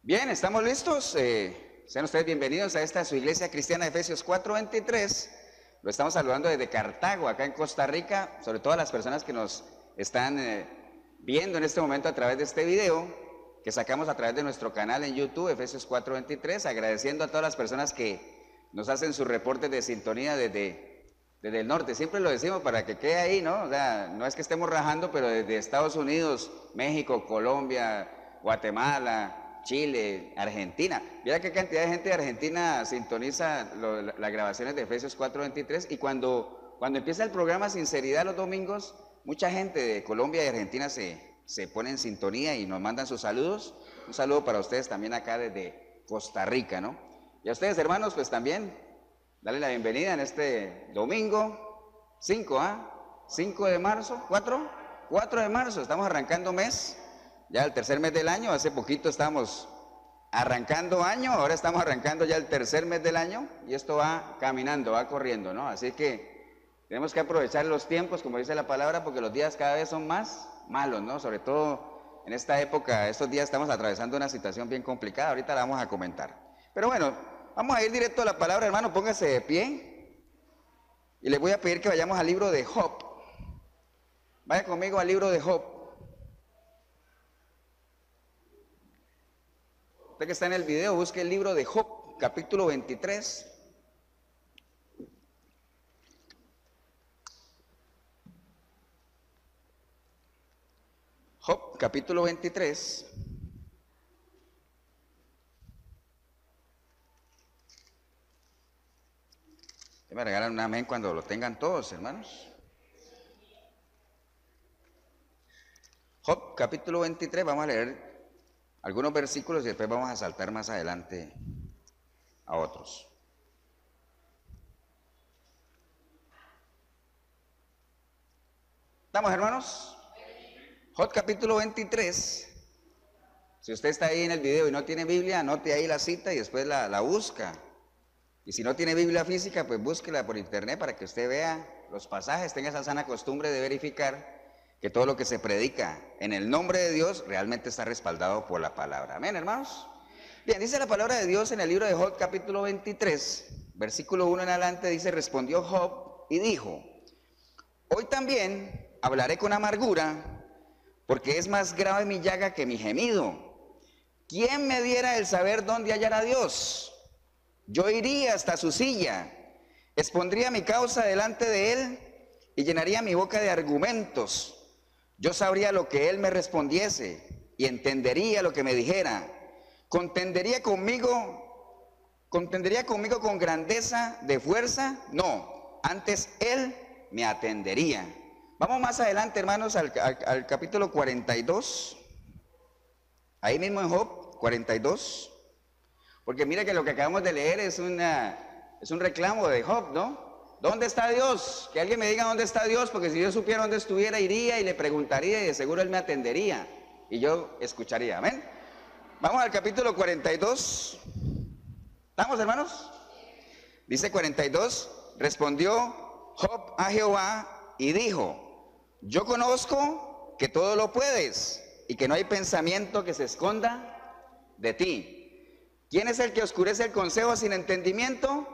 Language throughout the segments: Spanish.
Bien, ¿estamos listos? Sean ustedes bienvenidos a esta su iglesia cristiana de Efesios 4:23. Lo estamos saludando desde Cartago, acá en Costa Rica, sobre todo a las personas que nos están viendo en este momento a través de este video que sacamos a través de nuestro canal en YouTube, Efesios 4:23, agradeciendo a todas las personas que nos hacen sus reportes de sintonía desde el norte. Siempre lo decimos para que quede ahí, ¿no? O sea, no es que estemos rajando, pero desde Estados Unidos, México, Colombia, Guatemala, Chile, Argentina. Mira qué cantidad de gente de Argentina sintoniza las grabaciones de Efesios 4:23, y cuando empieza el programa Sinceridad los domingos, mucha gente de Colombia y Argentina se pone en sintonía y nos mandan sus saludos. Un saludo para ustedes también acá desde Costa Rica, ¿no? Y a ustedes, hermanos, pues también darle la bienvenida en este domingo 5 de marzo, 4 de marzo, estamos arrancando mes. Ya el tercer mes del año. Hace poquito estábamos arrancando año, ahora estamos arrancando ya el tercer mes del año, y esto va caminando, va corriendo, ¿no? Así que tenemos que aprovechar los tiempos, como dice la palabra, porque los días cada vez son más malos, ¿no? Sobre todo en esta época, estos días estamos atravesando una situación bien complicada, ahorita la vamos a comentar. Pero bueno, vamos a ir directo a la palabra, hermano, póngase de pie, y les voy a pedir que vayamos al libro de Job. Vaya conmigo al libro de Job. Usted que está en el video, busque el libro de Job, capítulo 23. Job, capítulo 23. Me regalan un amén cuando lo tengan todos, hermanos. Job, capítulo 23, vamos a leer algunos versículos y después vamos a saltar más adelante a otros. ¿Estamos, hermanos? Job capítulo 23. Si usted está ahí en el video y no tiene Biblia, anote ahí la cita y después la busca. Y si no tiene Biblia física, pues búsquela por internet para que usted vea los pasajes, tenga esa sana costumbre de verificar que todo lo que se predica en el nombre de Dios realmente está respaldado por la palabra. Amén, hermanos. Bien, dice la palabra de Dios en el libro de Job capítulo 23, versículo 1 en adelante, dice: respondió Job y dijo: hoy también hablaré con amargura, porque es más grave mi llaga que mi gemido. ¿Quién me diera el saber dónde hallar a Dios? Yo iría hasta su silla, expondría mi causa delante de él y llenaría mi boca de argumentos. Yo sabría lo que él me respondiese y entendería lo que me dijera. ¿Contendería conmigo con grandeza de fuerza? No, antes él me atendería. Vamos más adelante, hermanos, al capítulo 42. Ahí mismo en Job 42. Porque mira que lo que acabamos de leer es un reclamo de Job, ¿no? ¿Dónde está Dios? Que alguien me diga dónde está Dios, porque si yo supiera dónde estuviera, iría y le preguntaría y de seguro él me atendería y yo escucharía. Amén. Vamos al capítulo 42. ¿Estamos, hermanos? Dice 42, respondió Job a Jehová y dijo: yo conozco que todo lo puedes y que no hay pensamiento que se esconda de ti. ¿Quién es el que oscurece el consejo sin entendimiento?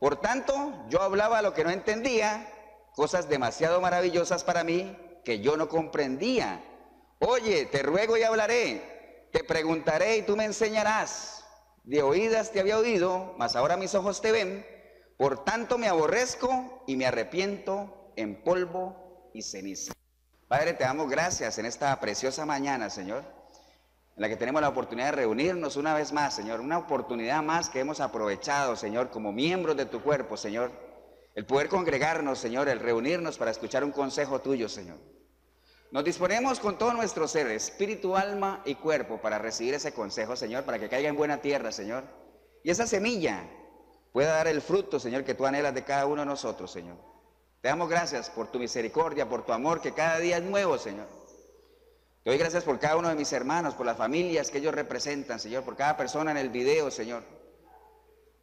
Por tanto, yo hablaba lo que no entendía, cosas demasiado maravillosas para mí que yo no comprendía. Oye, te ruego y hablaré, te preguntaré y tú me enseñarás. De oídas te había oído, mas ahora mis ojos te ven. Por tanto me aborrezco y me arrepiento en polvo y ceniza. Padre, te damos gracias en esta preciosa mañana, Señor, en la que tenemos la oportunidad de reunirnos una vez más, Señor, una oportunidad más que hemos aprovechado, Señor, como miembros de tu cuerpo, Señor, el poder congregarnos, Señor, el reunirnos para escuchar un consejo tuyo, Señor. Nos disponemos con todo nuestro ser, espíritu, alma y cuerpo, para recibir ese consejo, Señor, para que caiga en buena tierra, Señor, y esa semilla pueda dar el fruto, Señor, que tú anhelas de cada uno de nosotros, Señor. Te damos gracias por tu misericordia, por tu amor, que cada día es nuevo, Señor. Te doy gracias por cada uno de mis hermanos, por las familias que ellos representan, Señor, por cada persona en el video, Señor.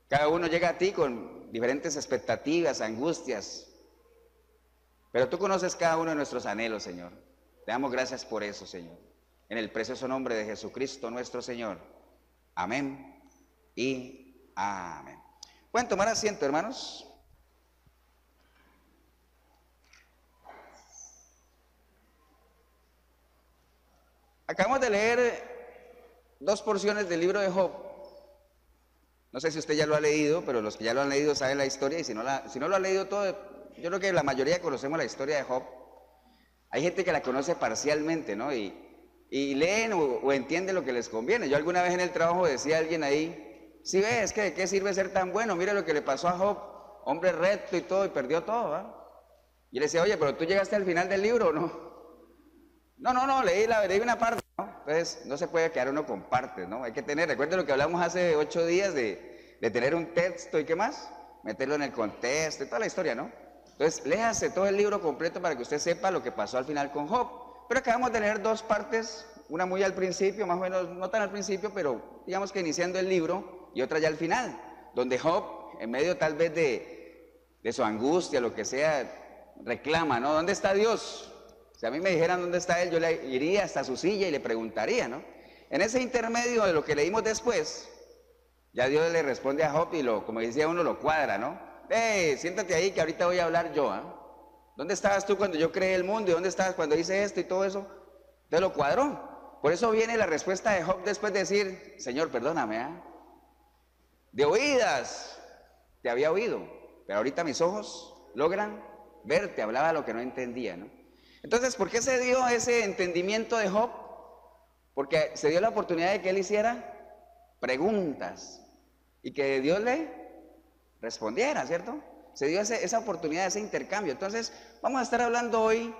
Cada uno llega a ti con diferentes expectativas, angustias, pero tú conoces cada uno de nuestros anhelos, Señor. Te damos gracias por eso, Señor. En el precioso nombre de Jesucristo nuestro Señor. Amén y amén. Pueden tomar asiento, hermanos. Acabamos de leer dos porciones del libro de Job. No sé si usted ya lo ha leído, pero los que ya lo han leído saben la historia, y si no lo ha leído todo, yo creo que la mayoría conocemos la historia de Job. Hay gente que la conoce parcialmente, ¿no? Y leen o entienden lo que les conviene. Yo alguna vez en el trabajo decía a alguien ahí, si ves que de qué sirve ser tan bueno, mira lo que le pasó a Job, hombre recto y todo, y perdió todo, ¿va? Y le decía, oye, pero tú llegaste al final del libro, ¿no? No, leí una parte, ¿no? Entonces, no se puede quedar uno con partes, ¿no? Hay que tener, recuerden lo que hablamos hace 8 días de tener un texto y qué más, meterlo en el contexto y toda la historia, ¿no? Entonces, léase todo el libro completo para que usted sepa lo que pasó al final con Job. Pero acabamos de leer dos partes, una muy al principio, más o menos, no tan al principio, pero digamos que iniciando el libro, y otra ya al final, donde Job, en medio tal vez de su angustia, lo que sea, reclama, ¿no? ¿Dónde está Dios? Si a mí me dijeran dónde está Él, yo le iría hasta su silla y le preguntaría, ¿no? En ese intermedio de lo que leímos después, ya Dios le responde a Job y como decía uno, lo cuadra, ¿no? Siéntate ahí que ahorita voy a hablar yo, ¿ah? ¿Dónde estabas tú cuando yo creé el mundo? ¿Y dónde estabas cuando hice esto y todo eso? Te lo cuadró. Por eso viene la respuesta de Job después de decir, Señor, perdóname, ¿ah? De oídas te había oído, pero ahorita mis ojos logran verte, hablaba lo que no entendía, ¿no? Entonces, ¿por qué se dio ese entendimiento de Job? Porque se dio la oportunidad de que él hiciera preguntas y que Dios le respondiera, ¿cierto? Se dio esa oportunidad, ese intercambio. Entonces, vamos a estar hablando hoy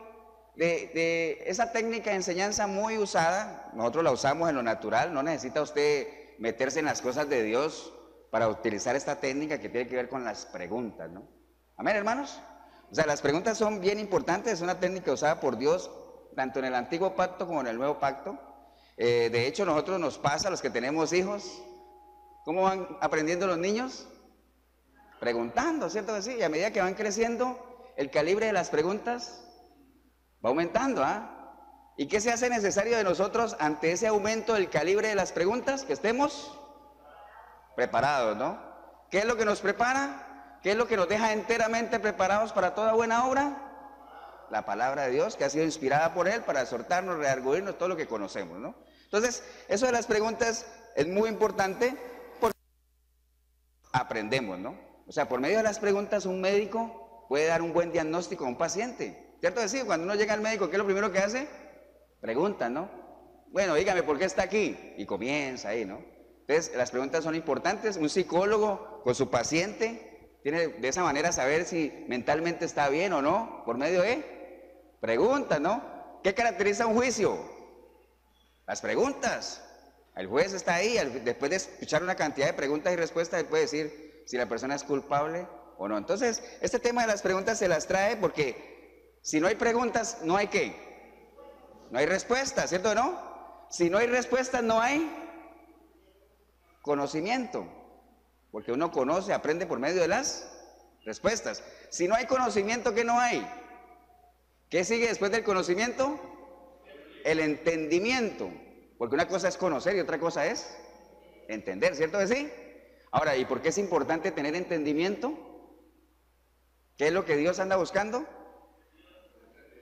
de esa técnica de enseñanza muy usada. Nosotros la usamos en lo natural, no necesita usted meterse en las cosas de Dios para utilizar esta técnica que tiene que ver con las preguntas, ¿no? Amén, hermanos. O sea, las preguntas son bien importantes, es una técnica usada por Dios, tanto en el antiguo pacto como en el nuevo pacto. De hecho, nosotros nos pasa, los que tenemos hijos, ¿cómo van aprendiendo los niños? Preguntando, ¿cierto que sí? Y a medida que van creciendo, el calibre de las preguntas va aumentando, ¿ah? ¿Y qué se hace necesario de nosotros ante ese aumento del calibre de las preguntas? Que estemos preparados, ¿no? ¿Qué es lo que nos prepara? ¿Qué es lo que nos deja enteramente preparados para toda buena obra? La palabra de Dios, que ha sido inspirada por Él para exhortarnos, redarguirnos, todo lo que conocemos, ¿no? Entonces, eso de las preguntas es muy importante porque aprendemos, ¿no? O sea, por medio de las preguntas un médico puede dar un buen diagnóstico a un paciente. ¿Cierto que sí? Cuando uno llega al médico, ¿qué es lo primero que hace? Pregunta, ¿no? Bueno, dígame, ¿por qué está aquí? Y comienza ahí, ¿no? Entonces, las preguntas son importantes. Un psicólogo con su paciente tiene de esa manera saber si mentalmente está bien o no, por medio de preguntas, ¿no? ¿Qué caracteriza un juicio? Las preguntas. El juez está ahí, después de escuchar una cantidad de preguntas y respuestas, él puede decir si la persona es culpable o no. Entonces, este tema de las preguntas se las trae porque si no hay preguntas, no hay ¿qué? No hay respuestas, ¿cierto o no? Si no hay respuestas, no hay conocimiento. Porque uno conoce, aprende por medio de las respuestas. Si no hay conocimiento, ¿qué no hay? ¿Qué sigue después del conocimiento? El entendimiento. Porque una cosa es conocer y otra cosa es entender, ¿cierto que sí? Ahora, ¿y por qué es importante tener entendimiento? ¿Qué es lo que Dios anda buscando?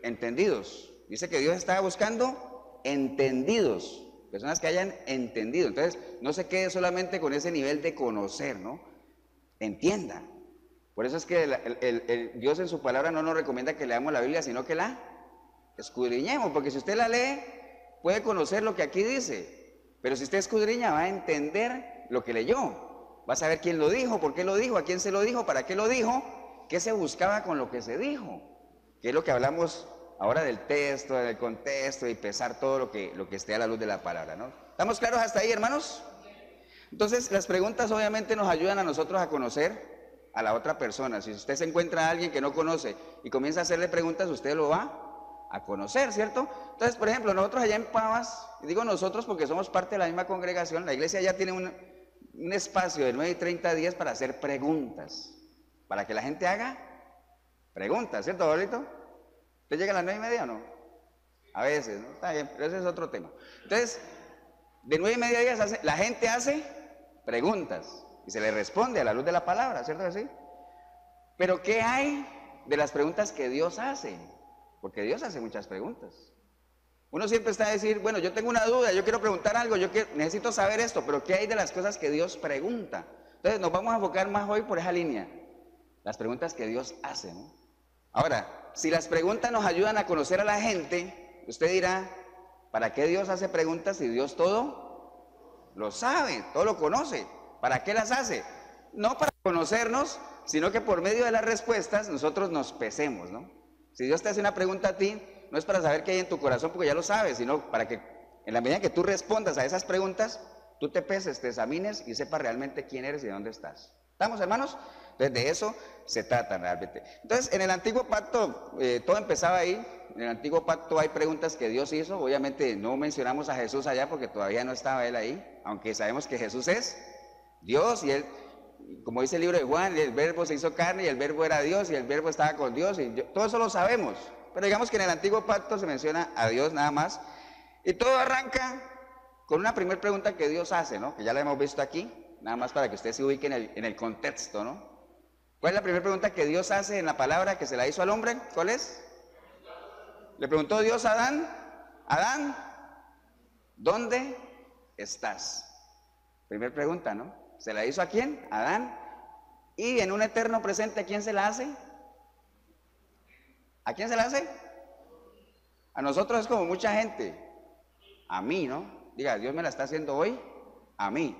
Entendidos. Dice que Dios está buscando entendidos. Personas que hayan entendido. Entonces, no se quede solamente con ese nivel de conocer, ¿no? Entienda. Por eso es que Dios en su palabra no nos recomienda que leamos la Biblia, sino que la escudriñemos. Porque si usted la lee, puede conocer lo que aquí dice. Pero si usted escudriña, va a entender lo que leyó. Va a saber quién lo dijo, por qué lo dijo, a quién se lo dijo, para qué lo dijo, qué se buscaba con lo que se dijo. Que es lo que hablamos ahora del texto, del contexto y pesar todo lo que esté a la luz de la palabra, ¿no? ¿Estamos claros hasta ahí, hermanos? Entonces, las preguntas obviamente nos ayudan a nosotros a conocer a la otra persona. Si usted se encuentra a alguien que no conoce y comienza a hacerle preguntas, usted lo va a conocer, ¿cierto? Entonces, por ejemplo, nosotros allá en Pavas, y digo nosotros porque somos parte de la misma congregación, la iglesia ya tiene un espacio de 9 y 30 días para hacer preguntas, para que la gente haga preguntas, ¿cierto, Pablito? ¿Usted llega a las 9:30 o no? A veces, ¿no? Está bien, pero ese es otro tema. Entonces, De 9:30 a 10 la gente hace preguntas y se le responde a la luz de la palabra, ¿cierto que sí? Pero ¿qué hay de las preguntas que Dios hace? Porque Dios hace muchas preguntas. Uno siempre está a decir, bueno, yo tengo una duda, yo quiero preguntar algo, necesito saber esto, pero ¿qué hay de las cosas que Dios pregunta? Entonces nos vamos a enfocar más hoy por esa línea, las preguntas que Dios hace, ¿no? Ahora, si las preguntas nos ayudan a conocer a la gente, usted dirá, ¿para qué Dios hace preguntas si Dios todo lo sabe, todo lo conoce? ¿Para qué las hace? No para conocernos, sino que por medio de las respuestas nosotros nos pesemos, ¿no? Si Dios te hace una pregunta a ti, no es para saber qué hay en tu corazón porque ya lo sabes, sino para que en la medida que tú respondas a esas preguntas, tú te peses, te examines y sepas realmente quién eres y dónde estás. ¿Estamos, hermanos? Entonces de eso se trata realmente. Entonces en el antiguo pacto todo empezaba ahí. En el antiguo pacto hay preguntas que Dios hizo. Obviamente no mencionamos a Jesús allá porque todavía no estaba Él ahí, aunque sabemos que Jesús es Dios y Él, como dice el libro de Juan, el verbo se hizo carne y el verbo era Dios y el verbo estaba con Dios y todo eso lo sabemos. Pero digamos que en el antiguo pacto se menciona a Dios nada más. Y todo arranca con una primera pregunta que Dios hace, ¿no? Que ya la hemos visto aquí, nada más para que usted se ubique en el contexto, ¿no? ¿Cuál es la primera pregunta que Dios hace en la palabra que se la hizo al hombre? ¿Cuál es? Le preguntó Dios a Adán, Adán, ¿dónde estás? Primera pregunta, ¿no? ¿Se la hizo a quién? A Adán. Y en un eterno presente, ¿a quién se la hace? ¿A quién se la hace? A nosotros es como mucha gente. A mí, ¿no? Diga, Dios me la está haciendo hoy, a mí.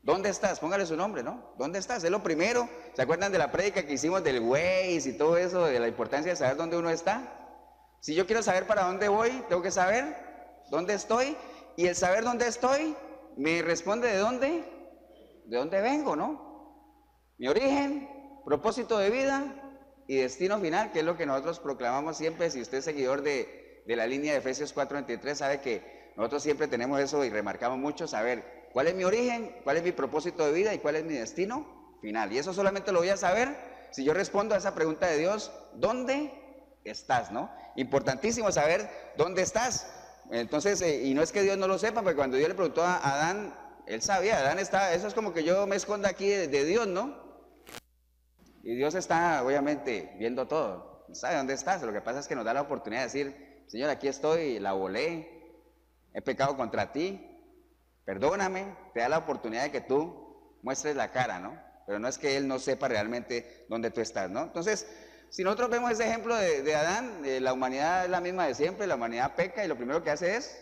¿Dónde estás? Póngale su nombre, ¿no? ¿Dónde estás? Es lo primero. ¿Se acuerdan de la prédica que hicimos del Waze y todo eso, de la importancia de saber dónde uno está? Si yo quiero saber para dónde voy, tengo que saber dónde estoy. Y el saber dónde estoy me responde de dónde vengo, ¿no? Mi origen, propósito de vida y destino final, que es lo que nosotros proclamamos siempre. Si usted es seguidor de la línea de Efesios 4:23, sabe que nosotros siempre tenemos eso y remarcamos mucho, saber cuál es mi origen, cuál es mi propósito de vida y cuál es mi destino final. Y eso solamente lo voy a saber si yo respondo a esa pregunta de Dios, ¿dónde estás? ¿No? Importantísimo saber dónde estás. Entonces, y no es que Dios no lo sepa, porque cuando Dios le preguntó a Adán, él sabía, Adán está, eso es como que yo me esconda aquí de Dios, ¿no? Y Dios está, obviamente, viendo todo, sabe dónde estás. Lo que pasa es que nos da la oportunidad de decir, Señor, aquí estoy, la volé, he pecado contra ti, perdóname. Te da la oportunidad de que tú muestres la cara, ¿no? Pero no es que Él no sepa realmente dónde tú estás, ¿no? Entonces, si nosotros vemos ese ejemplo de Adán, la humanidad es la misma de siempre, la humanidad peca y lo primero que hace es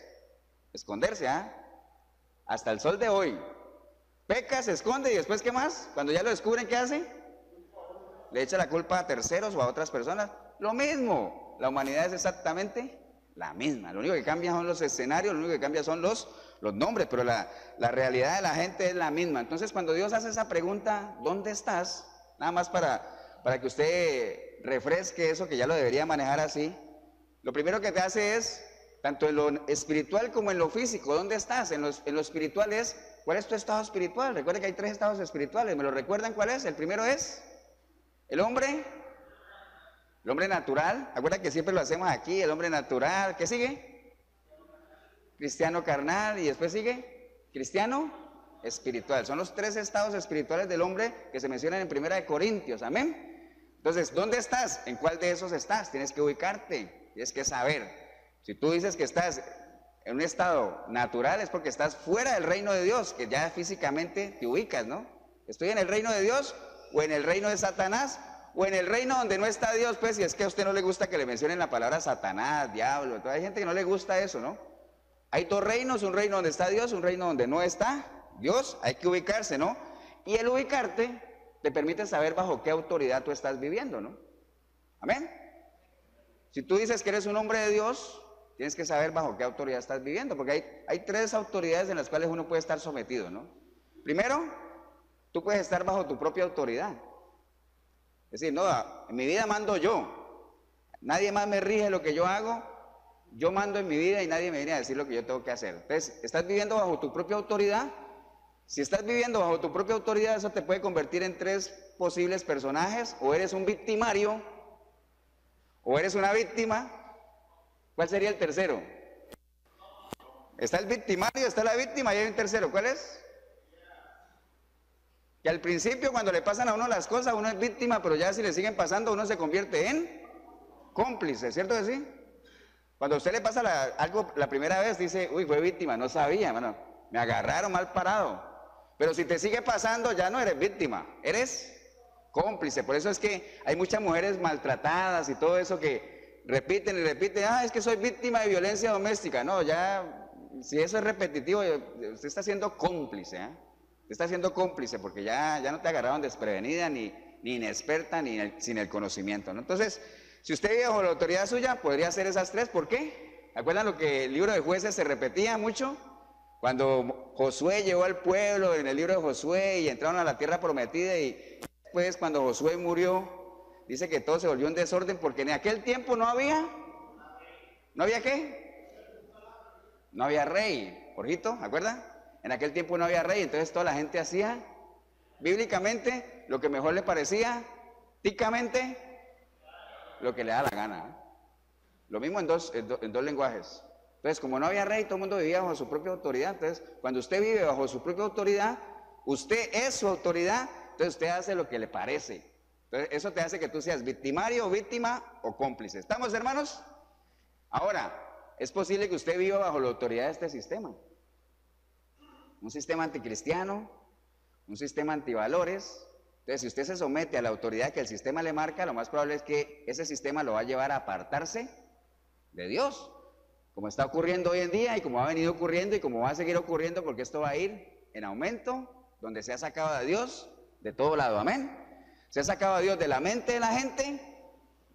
esconderse, ¿ah? Hasta el sol de hoy. Peca, se esconde y después, ¿qué más? Cuando ya lo descubren, ¿qué hace? Le echa la culpa a terceros o a otras personas. Lo mismo, la humanidad es exactamente la misma. Lo único que cambia son los escenarios, lo único que cambia son los nombres, pero la realidad de la gente es la misma. Entonces, cuando Dios hace esa pregunta, ¿dónde estás? Nada más para que usted refresque eso, que ya lo debería manejar así. Lo primero que te hace es, tanto en lo espiritual como en lo físico, ¿dónde estás? En lo espiritual es, ¿cuál es tu estado espiritual? Recuerda que hay 3 estados espirituales, ¿me lo recuerdan cuál es? El primero es el hombre natural. Acuerda que siempre lo hacemos aquí, el hombre natural. ¿Qué sigue? Cristiano carnal. Y después sigue cristiano espiritual. Son los 3 estados espirituales del hombre que se mencionan en 1 Corintios. Amén. Entonces, ¿dónde estás? ¿En cuál de esos estás? Tienes que ubicarte, tienes que saber. Si tú dices que estás en un estado natural es porque estás fuera del reino de Dios, que ya físicamente te ubicas, ¿no? ¿Estoy en el reino de Dios o en el reino de Satanás? O en el reino donde no está Dios, pues, si es que a usted no le gusta que le mencionen la palabra Satanás, diablo. Entonces, hay gente que no le gusta eso, ¿no? Hay 2 reinos, un reino donde está Dios, un reino donde no está Dios. Hay que ubicarse, ¿no? Y el ubicarte te permite saber bajo qué autoridad tú estás viviendo, ¿no? Amén. Si tú dices que eres un hombre de Dios, tienes que saber bajo qué autoridad estás viviendo, porque hay 3 autoridades en las cuales uno puede estar sometido, ¿no? Primero, tú puedes estar bajo tu propia autoridad. Es decir, no, en mi vida mando yo. Nadie más me rige lo que yo hago. Yo mando en mi vida y nadie me viene a decir lo que yo tengo que hacer. Entonces, ¿estás viviendo bajo tu propia autoridad? Si estás viviendo bajo tu propia autoridad, eso te puede convertir en 3 posibles personajes. O eres un victimario, o eres una víctima. ¿Cuál sería el tercero? Está el victimario, está la víctima y hay un tercero. ¿Cuál es? Que al principio cuando le pasan a uno las cosas, uno es víctima, pero ya si le siguen pasando, uno se convierte en cómplice, ¿cierto que sí? Cuando a usted le pasa algo la primera vez, dice, uy, fue víctima, no sabía, mano, me agarraron mal parado. Pero si te sigue pasando, ya no eres víctima, eres cómplice. Por eso es que hay muchas mujeres maltratadas y todo eso que repiten y repiten, es que soy víctima de violencia doméstica. No, ya, si eso es repetitivo, usted está siendo cómplice, Usted está siendo cómplice porque ya no te agarraron desprevenida, ni inexperta, sin el conocimiento, ¿no? Entonces, si usted vive bajo la autoridad suya, podría hacer esas tres. ¿Por qué? ¿Acuerdan lo que el libro de Jueces se repetía mucho? Cuando Josué llegó al pueblo en el libro de Josué y entraron a la tierra prometida, y después cuando Josué murió, dice que todo se volvió un desorden porque en aquel tiempo no había ¿qué? No había rey, Jorgito, ¿acuerdan? En aquel tiempo no había rey, entonces toda la gente hacía bíblicamente lo que mejor le parecía, ticamente lo que le da la gana. Lo mismo en dos lenguajes. Entonces, como no había rey, todo el mundo vivía bajo su propia autoridad. Entonces, cuando usted vive bajo su propia autoridad, usted es su autoridad, entonces usted hace lo que le parece. Entonces, eso te hace que tú seas victimario, víctima o cómplice. ¿Estamos, hermanos? Ahora, es posible que usted viva bajo la autoridad de este sistema. Un sistema anticristiano, un sistema antivalores. Entonces, si usted se somete a la autoridad que el sistema le marca, lo más probable es que ese sistema lo va a llevar a apartarse de Dios, como está ocurriendo hoy en día y como ha venido ocurriendo y como va a seguir ocurriendo, porque esto va a ir en aumento, donde se ha sacado a Dios de todo lado, amén. Se ha sacado a Dios de la mente de la gente,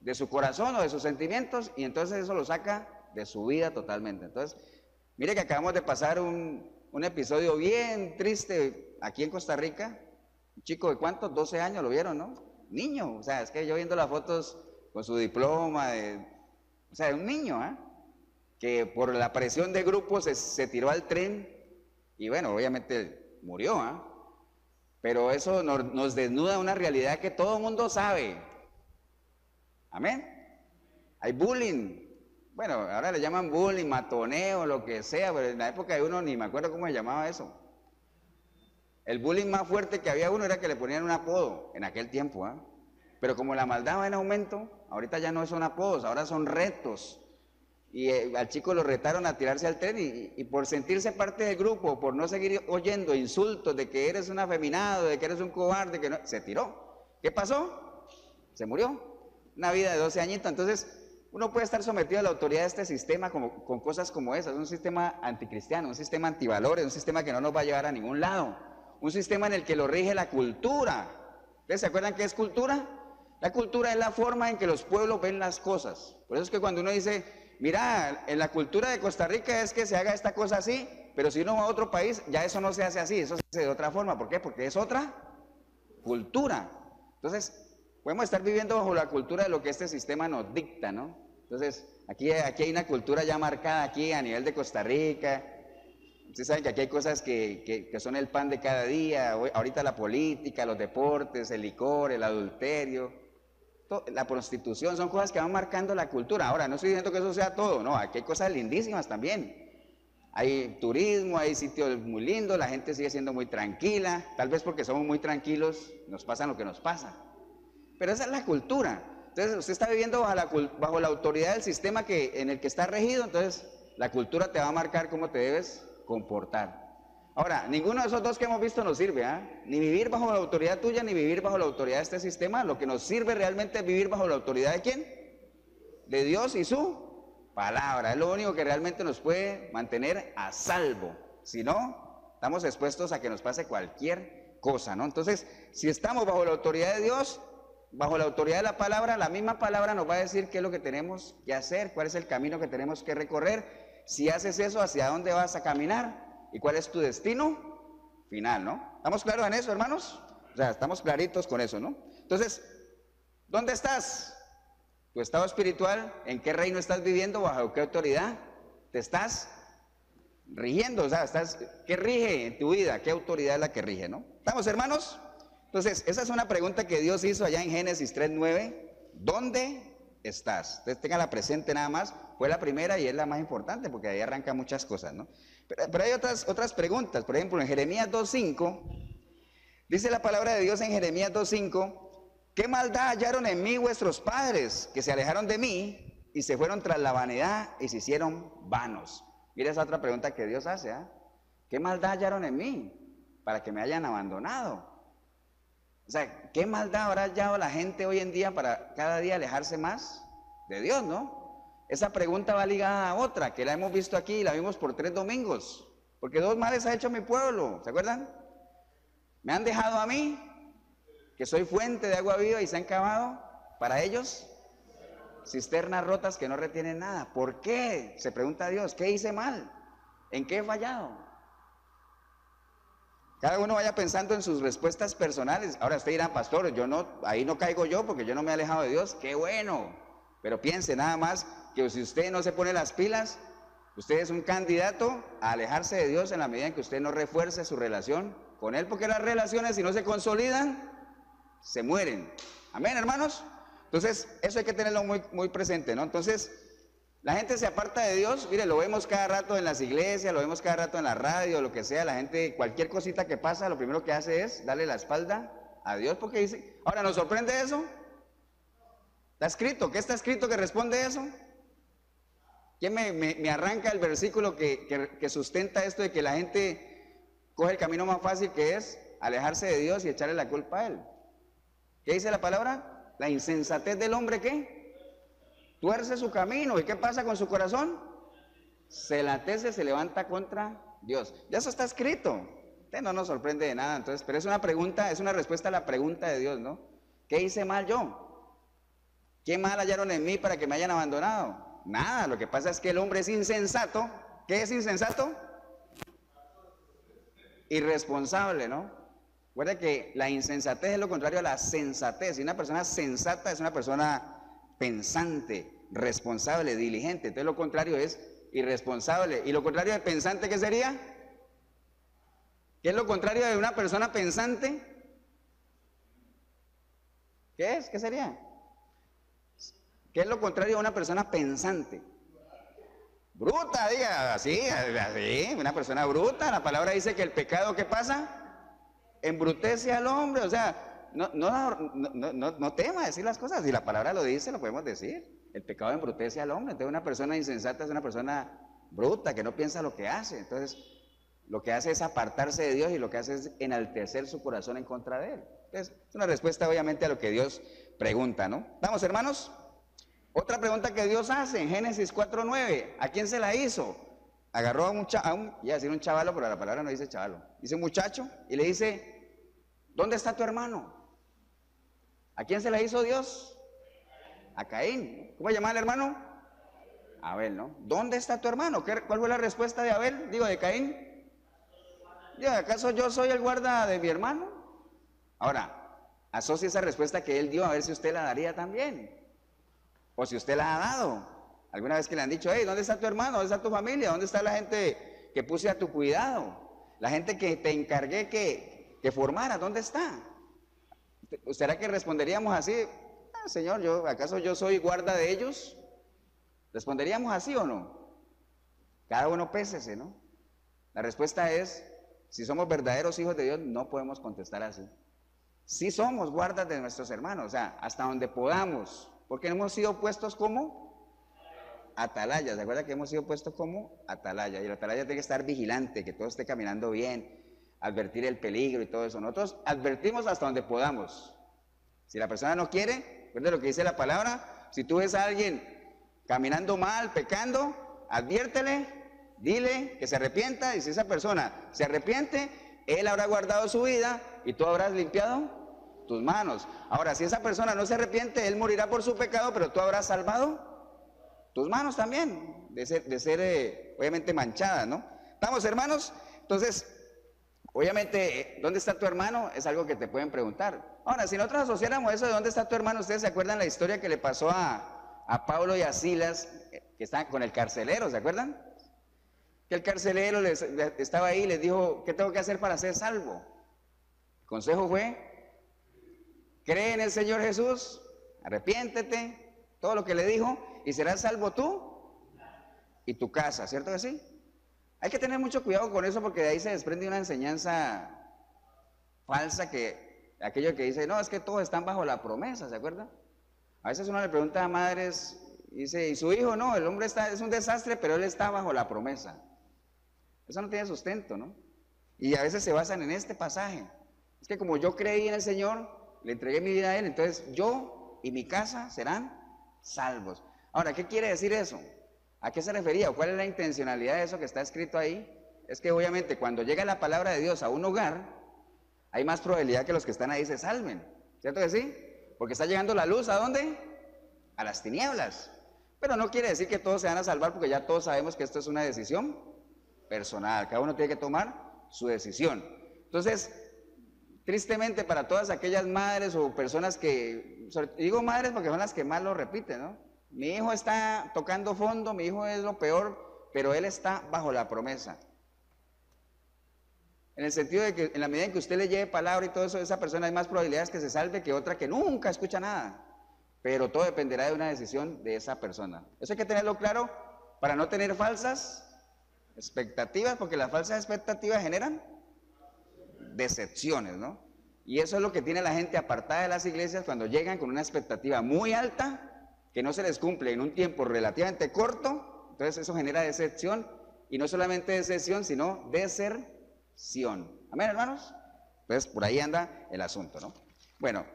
de su corazón o de sus sentimientos, y entonces eso lo saca de su vida totalmente. Entonces, mire que acabamos de pasar un episodio bien triste aquí en Costa Rica. Un chico de ¿cuántos? 12 años, lo vieron, ¿no? Niño, o sea, es que yo viendo las fotos con su diploma, o sea, de un niño, que por la presión de grupo se tiró al tren y bueno, obviamente murió, pero eso nos desnuda una realidad que todo el mundo sabe. Amén. Hay bullying, bueno, ahora le llaman bullying, matoneo, lo que sea, pero en la época de uno ni me acuerdo cómo se llamaba eso. El bullying más fuerte que había uno era que le ponían un apodo en aquel tiempo, pero como la maldad va en aumento, ahorita ya no son apodos, ahora son retos. Y al chico lo retaron a tirarse al tren y por sentirse parte del grupo, por no seguir oyendo insultos de que eres un afeminado, de que eres un cobarde, que no, se tiró. ¿Qué pasó? Se murió. Una vida de 12 añitos. Entonces, uno puede estar sometido a la autoridad de este sistema con cosas como esas, un sistema anticristiano, un sistema antivalores, un sistema que no nos va a llevar a ningún lado, un sistema en el que lo rige la cultura. ¿Ustedes se acuerdan qué es cultura? La cultura es la forma en que los pueblos ven las cosas. Por eso es que cuando uno dice, mira, en la cultura de Costa Rica es que se haga esta cosa así, pero si uno va a otro país, ya eso no se hace así, eso se hace de otra forma. ¿Por qué? Porque es otra cultura. Entonces, podemos estar viviendo bajo la cultura de lo que este sistema nos dicta, ¿no? Entonces, aquí hay una cultura ya marcada aquí a nivel de Costa Rica. Ustedes saben que aquí hay cosas que son el pan de cada día. Ahorita la política, los deportes, el licor, el adulterio, la prostitución, son cosas que van marcando la cultura. Ahora, no estoy diciendo que eso sea todo, no, aquí hay cosas lindísimas también. Hay turismo, hay sitios muy lindos, la gente sigue siendo muy tranquila, tal vez porque somos muy tranquilos, nos pasa lo que nos pasa. Pero esa es la cultura. Entonces, usted está viviendo bajo la autoridad del sistema en el que está regido, entonces la cultura te va a marcar cómo te debes comportar. Ahora, ninguno de esos dos que hemos visto nos sirve, ni vivir bajo la autoridad tuya, ni vivir bajo la autoridad de este sistema. Lo que nos sirve realmente es vivir bajo la autoridad ¿de quién? De Dios y su palabra. Es lo único que realmente nos puede mantener a salvo. Si no, estamos expuestos a que nos pase cualquier cosa, ¿no? Entonces, si estamos bajo la autoridad de Dios, bajo la autoridad de la palabra, la misma palabra nos va a decir qué es lo que tenemos que hacer, cuál es el camino que tenemos que recorrer. Si haces eso, ¿hacia dónde vas a caminar? ¿Y cuál es tu destino final, no? ¿Estamos claros en eso, hermanos? O sea, estamos claritos con eso, ¿no? Entonces, ¿dónde estás? Tu estado espiritual, ¿en qué reino estás viviendo? ¿Bajo qué autoridad te estás rigiendo? O sea, ¿qué rige en tu vida? ¿Qué autoridad es la que rige, no? ¿Estamos, hermanos? Entonces, esa es una pregunta que Dios hizo allá en Génesis 3:9. ¿Dónde estás? Entonces, téngala presente nada más. Fue la primera y es la más importante porque ahí arranca muchas cosas, ¿no? Pero hay otras preguntas. Por ejemplo, en Jeremías 2:5, dice la palabra de Dios en Jeremías 2:5, ¿qué maldad hallaron en mí vuestros padres, que se alejaron de mí y se fueron tras la vanidad y se hicieron vanos? Mira esa otra pregunta que Dios hace, ¿ah? ¿Qué maldad hallaron en mí para que me hayan abandonado? O sea, ¿qué maldad habrá hallado la gente hoy en día para cada día alejarse más de Dios, no? Esa pregunta va ligada a otra, que la hemos visto aquí y la vimos por 3 domingos. Porque 2 males ha hecho mi pueblo, ¿se acuerdan? Me han dejado a mí, que soy fuente de agua viva, y se han cavado para ellos cisternas rotas que no retienen nada. ¿Por qué? Se pregunta Dios, ¿qué hice mal? ¿En qué he fallado? Cada uno vaya pensando en sus respuestas personales. Ahora usted dirá, pastor, ahí no caigo yo porque yo no me he alejado de Dios. ¡Qué bueno! Pero piense nada más que si usted no se pone las pilas, usted es un candidato a alejarse de Dios en la medida en que usted no refuerce su relación con Él, porque las relaciones, si no se consolidan, se mueren. Amén, hermanos. Entonces, eso hay que tenerlo muy, muy presente, ¿no? Entonces, la gente se aparta de Dios. Mire, lo vemos cada rato en las iglesias, lo vemos cada rato en la radio, lo que sea. La gente, cualquier cosita que pasa, lo primero que hace es darle la espalda a Dios, porque dice, ahora, ¿nos sorprende eso? Está escrito, ¿qué está escrito que responde eso? ¿Quién me arranca el versículo que sustenta esto de que la gente coge el camino más fácil, que es alejarse de Dios y echarle la culpa a Él? ¿Qué dice la palabra? La insensatez del hombre, ¿qué? Tuerce su camino. ¿Y qué pasa con su corazón? Se enlatece, se levanta contra Dios. Ya eso está escrito. Usted no nos sorprende de nada, entonces, pero es una pregunta, es una respuesta a la pregunta de Dios, ¿no? ¿Qué hice mal yo? ¿Qué mal hallaron en mí para que me hayan abandonado? Nada, lo que pasa es que el hombre es insensato. ¿Qué es insensato? Irresponsable, ¿no? Recuerda que la insensatez es lo contrario a la sensatez. Y una persona sensata es una persona pensante, responsable, diligente. Entonces lo contrario es irresponsable. ¿Y lo contrario de pensante qué sería? ¿Qué es lo contrario de una persona pensante? ¿Qué es? ¿Qué sería? ¿Qué es lo contrario a una persona pensante? Bruta, diga, así, una persona bruta. La palabra dice que el pecado, ¿qué pasa? Embrutece al hombre. O sea, no tema decir las cosas. Si la palabra lo dice, lo podemos decir. El pecado embrutece al hombre. Entonces una persona insensata es una persona bruta, que no piensa lo que hace. Entonces lo que hace es apartarse de Dios y lo que hace es enaltecer su corazón en contra de Él. Entonces es una respuesta obviamente a lo que Dios pregunta, ¿no? ¿Vamos, hermanos? Otra pregunta que Dios hace en Génesis 4:9, ¿a quién se la hizo? Agarró a un chavalo, pero la palabra no dice chavalo, dice un muchacho, y le dice, ¿dónde está tu hermano? ¿A quién se la hizo Dios? A Caín. ¿Cómo se llama el hermano? Abel, ¿no? ¿Dónde está tu hermano? ¿Cuál fue la respuesta de Abel? Digo, de Caín. ¿Acaso yo soy el guarda de mi hermano? Ahora, asocie esa respuesta que él dio a ver si usted la daría también. O si usted la ha dado. Alguna vez que le han dicho, hey, ¿dónde está tu hermano? ¿Dónde está tu familia? ¿Dónde está la gente que puse a tu cuidado? La gente que te encargué que formara, ¿dónde está? ¿Será que responderíamos así? Señor, ¿acaso yo soy guarda de ellos? ¿Responderíamos así o no? Cada uno pésese, ¿no? La respuesta es, si somos verdaderos hijos de Dios, no podemos contestar así. Sí somos guardas de nuestros hermanos, o sea, hasta donde podamos. Porque hemos sido puestos como atalaya. ¿Se acuerda que hemos sido puestos como atalaya? Y la atalaya tiene que estar vigilante, que todo esté caminando bien, advertir el peligro y todo eso. Nosotros advertimos hasta donde podamos. Si la persona no quiere, recuerda lo que dice la palabra, si tú ves a alguien caminando mal, pecando, adviértele, dile que se arrepienta, y si esa persona se arrepiente, él habrá guardado su vida y tú habrás limpiado tus manos. Ahora, si esa persona no se arrepiente, él morirá por su pecado, pero tú habrás salvado tus manos también de ser obviamente manchadas, ¿no? ¿Estamos, hermanos? Entonces, obviamente, ¿dónde está tu hermano? Es algo que te pueden preguntar. Ahora, si nosotros asociáramos eso de dónde está tu hermano, ¿ustedes se acuerdan la historia que le pasó a Pablo y a Silas, que estaban con el carcelero? ¿Se acuerdan? Que el carcelero estaba ahí y les dijo, ¿qué tengo que hacer para ser salvo? El consejo fue, cree en el Señor Jesús, arrepiéntete, todo lo que le dijo, y serás salvo tú y tu casa, ¿cierto que sí? Hay que tener mucho cuidado con eso porque de ahí se desprende una enseñanza falsa que aquello que dice, no, es que todos están bajo la promesa, ¿se acuerdan? A veces uno le pregunta a madres, dice, ¿y su hijo? No, el hombre es un desastre, pero él está bajo la promesa. Eso no tiene sustento, ¿no? Y a veces se basan en este pasaje. Es que como yo creí en el Señor, le entregué mi vida a Él, entonces yo y mi casa serán salvos. Ahora, ¿qué quiere decir eso? ¿A qué se refería? ¿O cuál es la intencionalidad de eso que está escrito ahí? Es que obviamente cuando llega la palabra de Dios a un hogar, hay más probabilidad que los que están ahí se salven. ¿Cierto que sí? Porque está llegando la luz, ¿a dónde? A las tinieblas. Pero no quiere decir que todos se van a salvar porque ya todos sabemos que esto es una decisión personal. Cada uno tiene que tomar su decisión. Entonces, tristemente para todas aquellas madres o personas que, digo madres porque son las que más lo repiten, ¿no? Mi hijo está tocando fondo, mi hijo es lo peor, pero él está bajo la promesa. En el sentido de que en la medida en que usted le lleve palabra y todo eso, esa persona hay más probabilidades que se salve que otra que nunca escucha nada. Pero todo dependerá de una decisión de esa persona. Eso hay que tenerlo claro para no tener falsas expectativas, porque las falsas expectativas generan decepciones, ¿no? Y eso es lo que tiene la gente apartada de las iglesias cuando llegan con una expectativa muy alta que no se les cumple en un tiempo relativamente corto. Entonces eso genera decepción, y no solamente decepción, sino deserción. ¿Amén, hermanos? Entonces por ahí anda el asunto, ¿no? Bueno,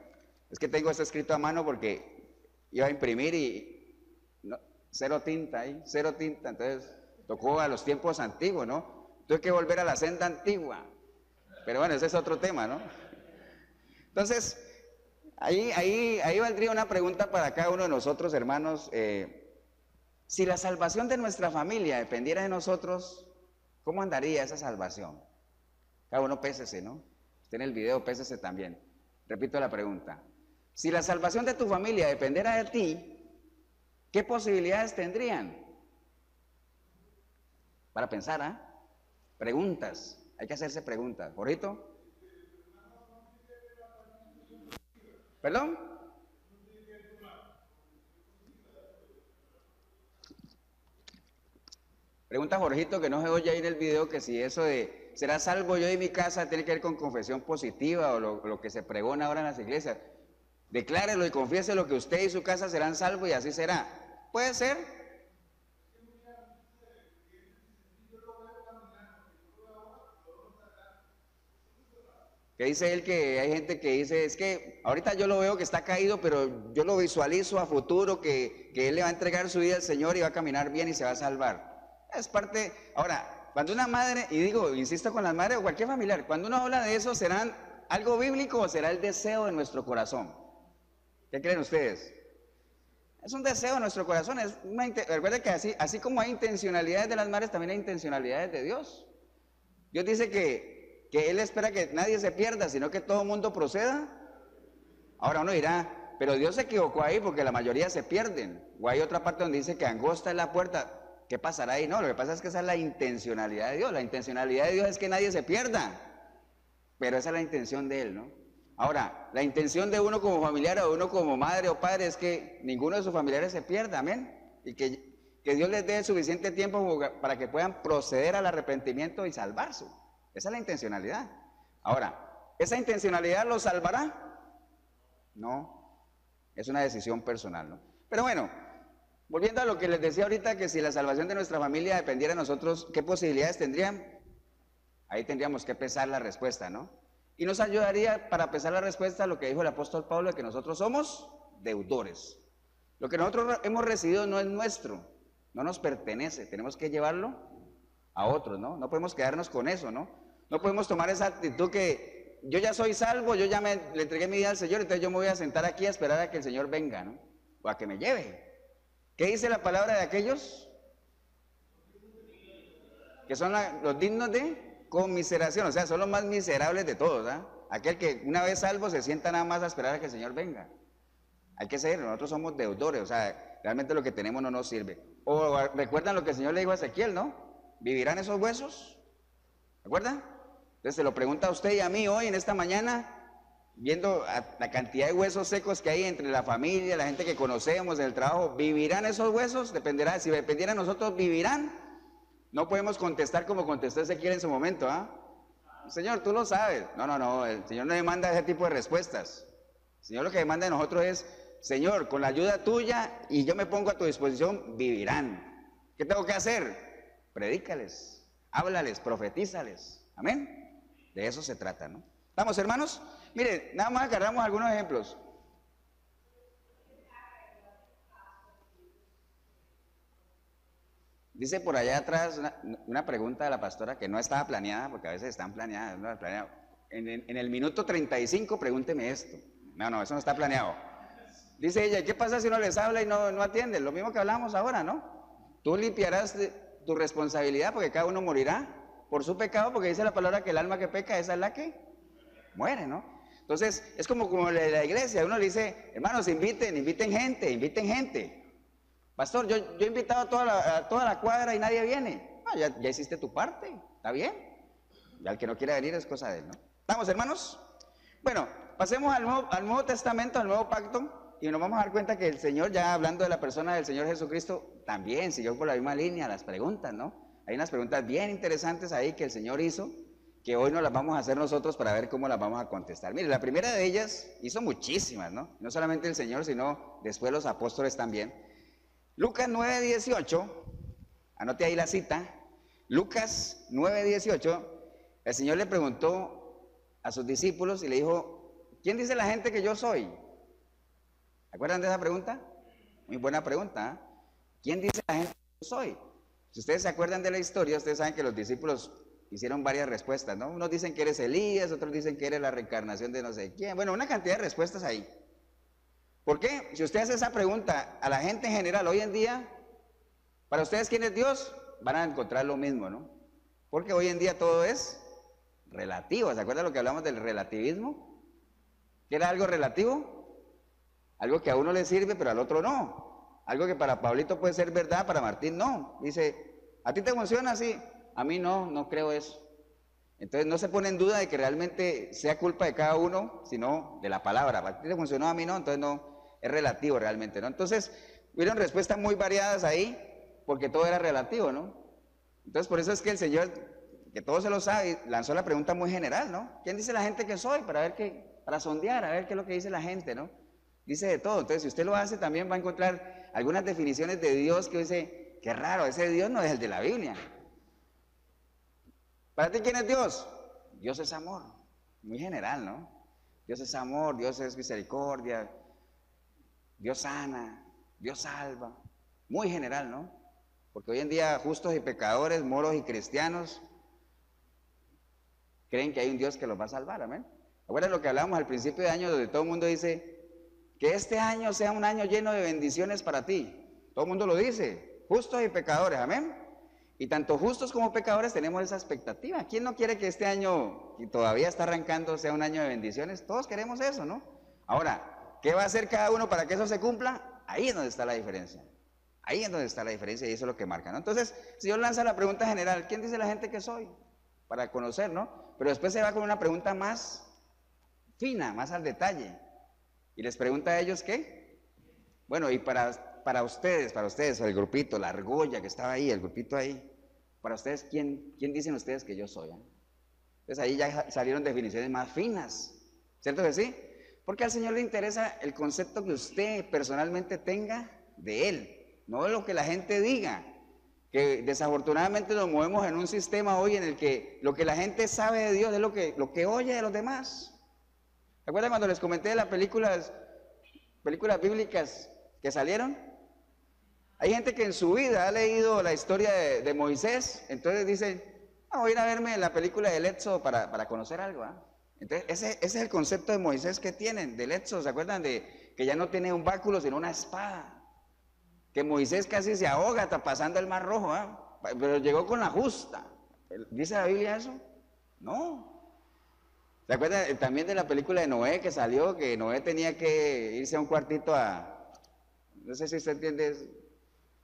es que tengo esto escrito a mano porque iba a imprimir y no, cero tinta ahí, cero tinta, entonces tocó a los tiempos antiguos, ¿no? Tuve que volver a la senda antigua. Pero bueno, ese es otro tema, ¿no? Entonces, ahí valdría una pregunta para cada uno de nosotros, hermanos. Si la salvación de nuestra familia dependiera de nosotros, ¿cómo andaría esa salvación? Cada uno pésese, ¿no? Usted en el video pésese también. Repito la pregunta. Si la salvación de tu familia dependiera de ti, ¿qué posibilidades tendrían? Para pensar, ¿ah? Preguntas. Hay que hacerse preguntas. ¿Jorito? ¿Perdón? Pregunta Jorgito, que no se oye ahí en el video, que si eso de ¿será salvo yo y mi casa tiene que ver con confesión positiva o lo que se pregona ahora en las iglesias? Declárelo y confiese lo que usted y su casa serán salvos y así será. Puede ser. Que dice él que hay gente que dice, es que ahorita yo lo veo que está caído, pero yo lo visualizo a futuro que él le va a entregar su vida al Señor y va a caminar bien y se va a salvar. Es parte. Ahora, cuando una madre, y digo, insisto con las madres o cualquier familiar, cuando uno habla de eso, ¿será algo bíblico o será el deseo de nuestro corazón? ¿Qué creen ustedes? Es un deseo de nuestro corazón. Recuerden que así como hay intencionalidades de las madres, también hay intencionalidades de Dios. Dios dice que Él espera que nadie se pierda, sino que todo el mundo proceda. Ahora uno dirá, pero Dios se equivocó ahí porque la mayoría se pierden. O hay otra parte donde dice que angosta es la puerta. ¿Qué pasará ahí? No, lo que pasa es que esa es la intencionalidad de Dios. La intencionalidad de Dios es que nadie se pierda. Pero esa es la intención de Él, ¿no? Ahora, la intención de uno como familiar o uno como madre o padre es que ninguno de sus familiares se pierda, amén. Y que Dios les dé suficiente tiempo para que puedan proceder al arrepentimiento y salvarse. Esa es la intencionalidad. Ahora, ¿esa intencionalidad los salvará? No, es una decisión personal, ¿no? Pero bueno, volviendo a lo que les decía ahorita, que si la salvación de nuestra familia dependiera de nosotros, ¿qué posibilidades tendrían? Ahí tendríamos que pesar la respuesta, ¿no? Y nos ayudaría para pesar la respuesta a lo que dijo el apóstol Pablo, de que nosotros somos deudores. Lo que nosotros hemos recibido no es nuestro, no nos pertenece, tenemos que llevarlo a otros, ¿no? No podemos quedarnos con eso, ¿no? No podemos tomar esa actitud que yo ya soy salvo, yo ya le entregué mi vida al Señor, entonces yo me voy a sentar aquí a esperar a que el Señor venga, ¿no? O a que me lleve. ¿Qué dice la palabra de aquellos? Que son los dignos de conmiseración, o sea, son los más miserables de todos, ¿ah? Aquel que una vez salvo se sienta nada más a esperar a que el Señor venga. Hay que ser, nosotros somos deudores, o sea, realmente lo que tenemos no nos sirve. O recuerdan lo que el Señor le dijo a Ezequiel, ¿no? ¿Vivirán esos huesos? ¿Recuerdan? Entonces se lo pregunta a usted y a mí hoy, en esta mañana, viendo la cantidad de huesos secos que hay entre la familia, la gente que conocemos, el trabajo. ¿Vivirán esos huesos? Dependerá, si dependieran de nosotros, ¿vivirán? No podemos contestar como contestó Ezequiel en su momento, ¿ah? Señor, tú lo sabes. No, no, no, el Señor no demanda ese tipo de respuestas. El Señor lo que demanda de nosotros es, Señor, con la ayuda tuya y yo me pongo a tu disposición, vivirán. ¿Qué tengo que hacer? Predícales, háblales, profetízales. Amén. De eso se trata, ¿no? ¿Estamos, hermanos? Miren, nada más agarramos algunos ejemplos. Dice por allá atrás una pregunta de la pastora que no estaba planeada, porque a veces están planeadas, no está planeado. En el minuto 35 pregúnteme esto. No, no, eso no está planeado. Dice ella, ¿qué pasa si uno les habla y no atiende? Lo mismo que hablamos ahora, ¿no? Tú limpiarás tu responsabilidad porque cada uno morirá por su pecado, porque dice la palabra que el alma que peca, esa es la que muere, ¿no? Entonces, es como la iglesia, uno le dice, hermanos, inviten gente. Pastor, yo he invitado a toda la cuadra y nadie viene. Ah, ya hiciste tu parte, está bien. Y al que no quiera venir es cosa de él, ¿no? ¿Estamos, hermanos? Bueno, pasemos al Nuevo Testamento, al Nuevo Pacto, y nos vamos a dar cuenta que el Señor, ya hablando de la persona del Señor Jesucristo, también siguió por la misma línea las preguntas, ¿no? Hay unas preguntas bien interesantes ahí que el Señor hizo, que hoy nos las vamos a hacer nosotros para ver cómo las vamos a contestar. Mire, la primera de ellas hizo muchísimas, ¿no? No solamente el Señor, sino después los apóstoles también. Lucas 9:18, anote ahí la cita. Lucas 9:18, el Señor le preguntó a sus discípulos y le dijo, ¿quién dice la gente que yo soy? ¿Se acuerdan de esa pregunta? Muy buena pregunta, ¿eh? ¿Quién dice la gente que yo soy? Si ustedes se acuerdan de la historia, ustedes saben que los discípulos hicieron varias respuestas, ¿no? Unos dicen que eres Elías, otros dicen que eres la reencarnación de no sé quién. Bueno, una cantidad de respuestas ahí. ¿Por qué? Si usted hace esa pregunta a la gente en general hoy en día, para ustedes, ¿quién es Dios? Van a encontrar lo mismo, ¿no? Porque hoy en día todo es relativo. ¿Se acuerdan lo que hablamos del relativismo? ¿Qué era algo relativo? Algo que a uno le sirve, pero al otro no. Algo que para Pablito puede ser verdad, para Martín no. Dice, ¿a ti te funciona así? A mí no creo eso. Entonces no se pone en duda de que realmente sea culpa de cada uno, sino de la palabra. ¿A ti te funcionó? A mí no, entonces no. Es relativo realmente, ¿no? Entonces, hubieron respuestas muy variadas ahí, porque todo era relativo, ¿no? Entonces, por eso es que el Señor, que todo se lo sabe, lanzó la pregunta muy general, ¿no? ¿Quién dice la gente que soy? Para sondear, a ver qué es lo que dice la gente, ¿no? Dice de todo. Entonces, si usted lo hace, también va a encontrar algunas definiciones de Dios que dice, qué raro, ese Dios no es el de la Biblia. ¿Para ti quién es Dios? Dios es amor. Muy general, ¿no? Dios es amor, Dios es misericordia, Dios sana, Dios salva, muy general, ¿no? Porque hoy en día justos y pecadores, moros y cristianos, creen que hay un Dios que los va a salvar, amén. ¿Recuerdan lo que hablábamos al principio de año, donde todo el mundo dice, que este año sea un año lleno de bendiciones para ti? Todo el mundo lo dice, justos y pecadores, amén. Y tanto justos como pecadores tenemos esa expectativa. ¿Quién no quiere que este año, que todavía está arrancando, sea un año de bendiciones? Todos queremos eso, ¿no? Ahora, ¿qué va a hacer cada uno para que eso se cumpla? Ahí es donde está la diferencia. Ahí es donde está la diferencia y eso es lo que marca, ¿no? Entonces, si Dios lanza la pregunta general, ¿quién dice la gente que soy? Para conocer, ¿no? Pero después se va con una pregunta más fina, más al detalle. Y les pregunta a ellos, ¿qué? Bueno, y para ustedes, el grupito, la argolla que estaba ahí, el grupito ahí, para ustedes, ¿quién dicen ustedes que yo soy? Entonces ahí ya salieron definiciones más finas, ¿cierto que sí? Porque al Señor le interesa el concepto que usted personalmente tenga de Él, no de lo que la gente diga, que desafortunadamente nos movemos en un sistema hoy en el que lo que la gente sabe de Dios es lo que oye de los demás. ¿Se acuerdan cuando les comenté de las películas bíblicas que salieron? Hay gente que en su vida ha leído la historia de Moisés, entonces dicen, voy a ir a verme la película del Éxodo para conocer algo, ¿eh? Entonces, ese es el concepto de Moisés que tienen, del Éxodo. ¿Se acuerdan de que ya no tiene un báculo, sino una espada? Que Moisés casi se ahoga, está pasando el Mar Rojo, ¿eh? Pero llegó con la justa. ¿Dice la Biblia eso? No. ¿Se acuerdan también de la película de Noé que salió? Que Noé tenía que irse a un cuartito no sé si usted entiende eso.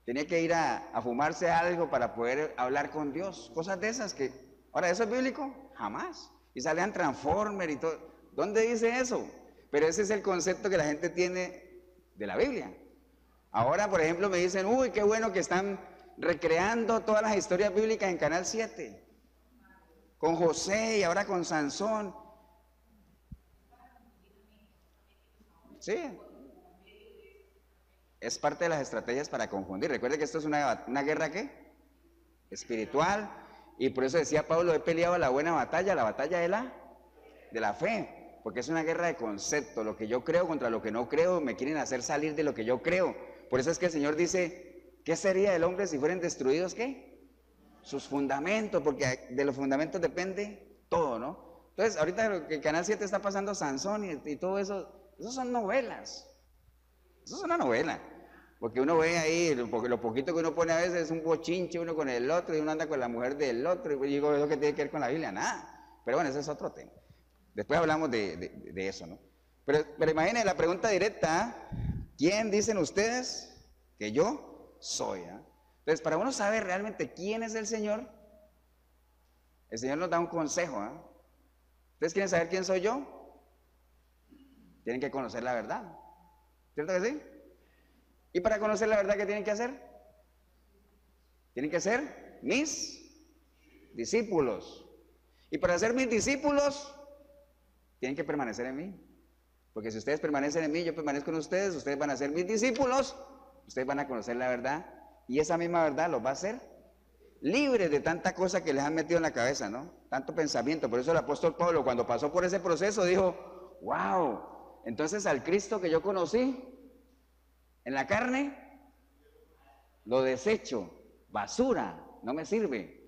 Tenía que ir a fumarse algo para poder hablar con Dios. Cosas de esas que... Ahora, ¿eso es bíblico? Jamás. Y salían Transformers y todo. ¿Dónde dice eso? Pero ese es el concepto que la gente tiene de la Biblia. Ahora, por ejemplo, me dicen, uy, qué bueno que están recreando todas las historias bíblicas en Canal 7. Con José y ahora con Sansón. Sí. Es parte de las estrategias para confundir. Recuerde que esto es una guerra, ¿qué? Espiritual. Y por eso decía Pablo, he peleado la buena batalla, la batalla de la fe. Porque es una guerra de concepto. Lo que yo creo contra lo que no creo. Me quieren hacer salir de lo que yo creo. Por eso es que el Señor dice, ¿qué sería del hombre si fueran destruidos, qué? Sus fundamentos, porque de los fundamentos depende todo, ¿no? Entonces, ahorita lo que el Canal 7 está pasando Sansón y todo eso, esos son novelas. Eso es una novela. Porque uno ve ahí, lo poquito que uno pone a veces es un bochinche uno con el otro y uno anda con la mujer del otro. Y digo, ¿eso qué tiene que ver con la Biblia? Nada. Pero bueno, ese es otro tema. Después hablamos de eso, ¿no? Pero imagínense la pregunta directa, ¿quién dicen ustedes que yo soy? Entonces, para uno saber realmente quién es el Señor nos da un consejo. ¿Ustedes quieren saber quién soy yo? Tienen que conocer la verdad. ¿Cierto que sí? Y para conocer la verdad, ¿qué tienen que hacer? Tienen que ser mis discípulos. Y para ser mis discípulos, tienen que permanecer en mí. Porque si ustedes permanecen en mí, yo permanezco en ustedes, ustedes van a ser mis discípulos, ustedes van a conocer la verdad. Y esa misma verdad los va a hacer libres de tanta cosa que les han metido en la cabeza, ¿no? Tanto pensamiento. Por eso el apóstol Pablo, cuando pasó por ese proceso, dijo, wow, entonces al Cristo que yo conocí en la carne, lo desecho, basura, no me sirve.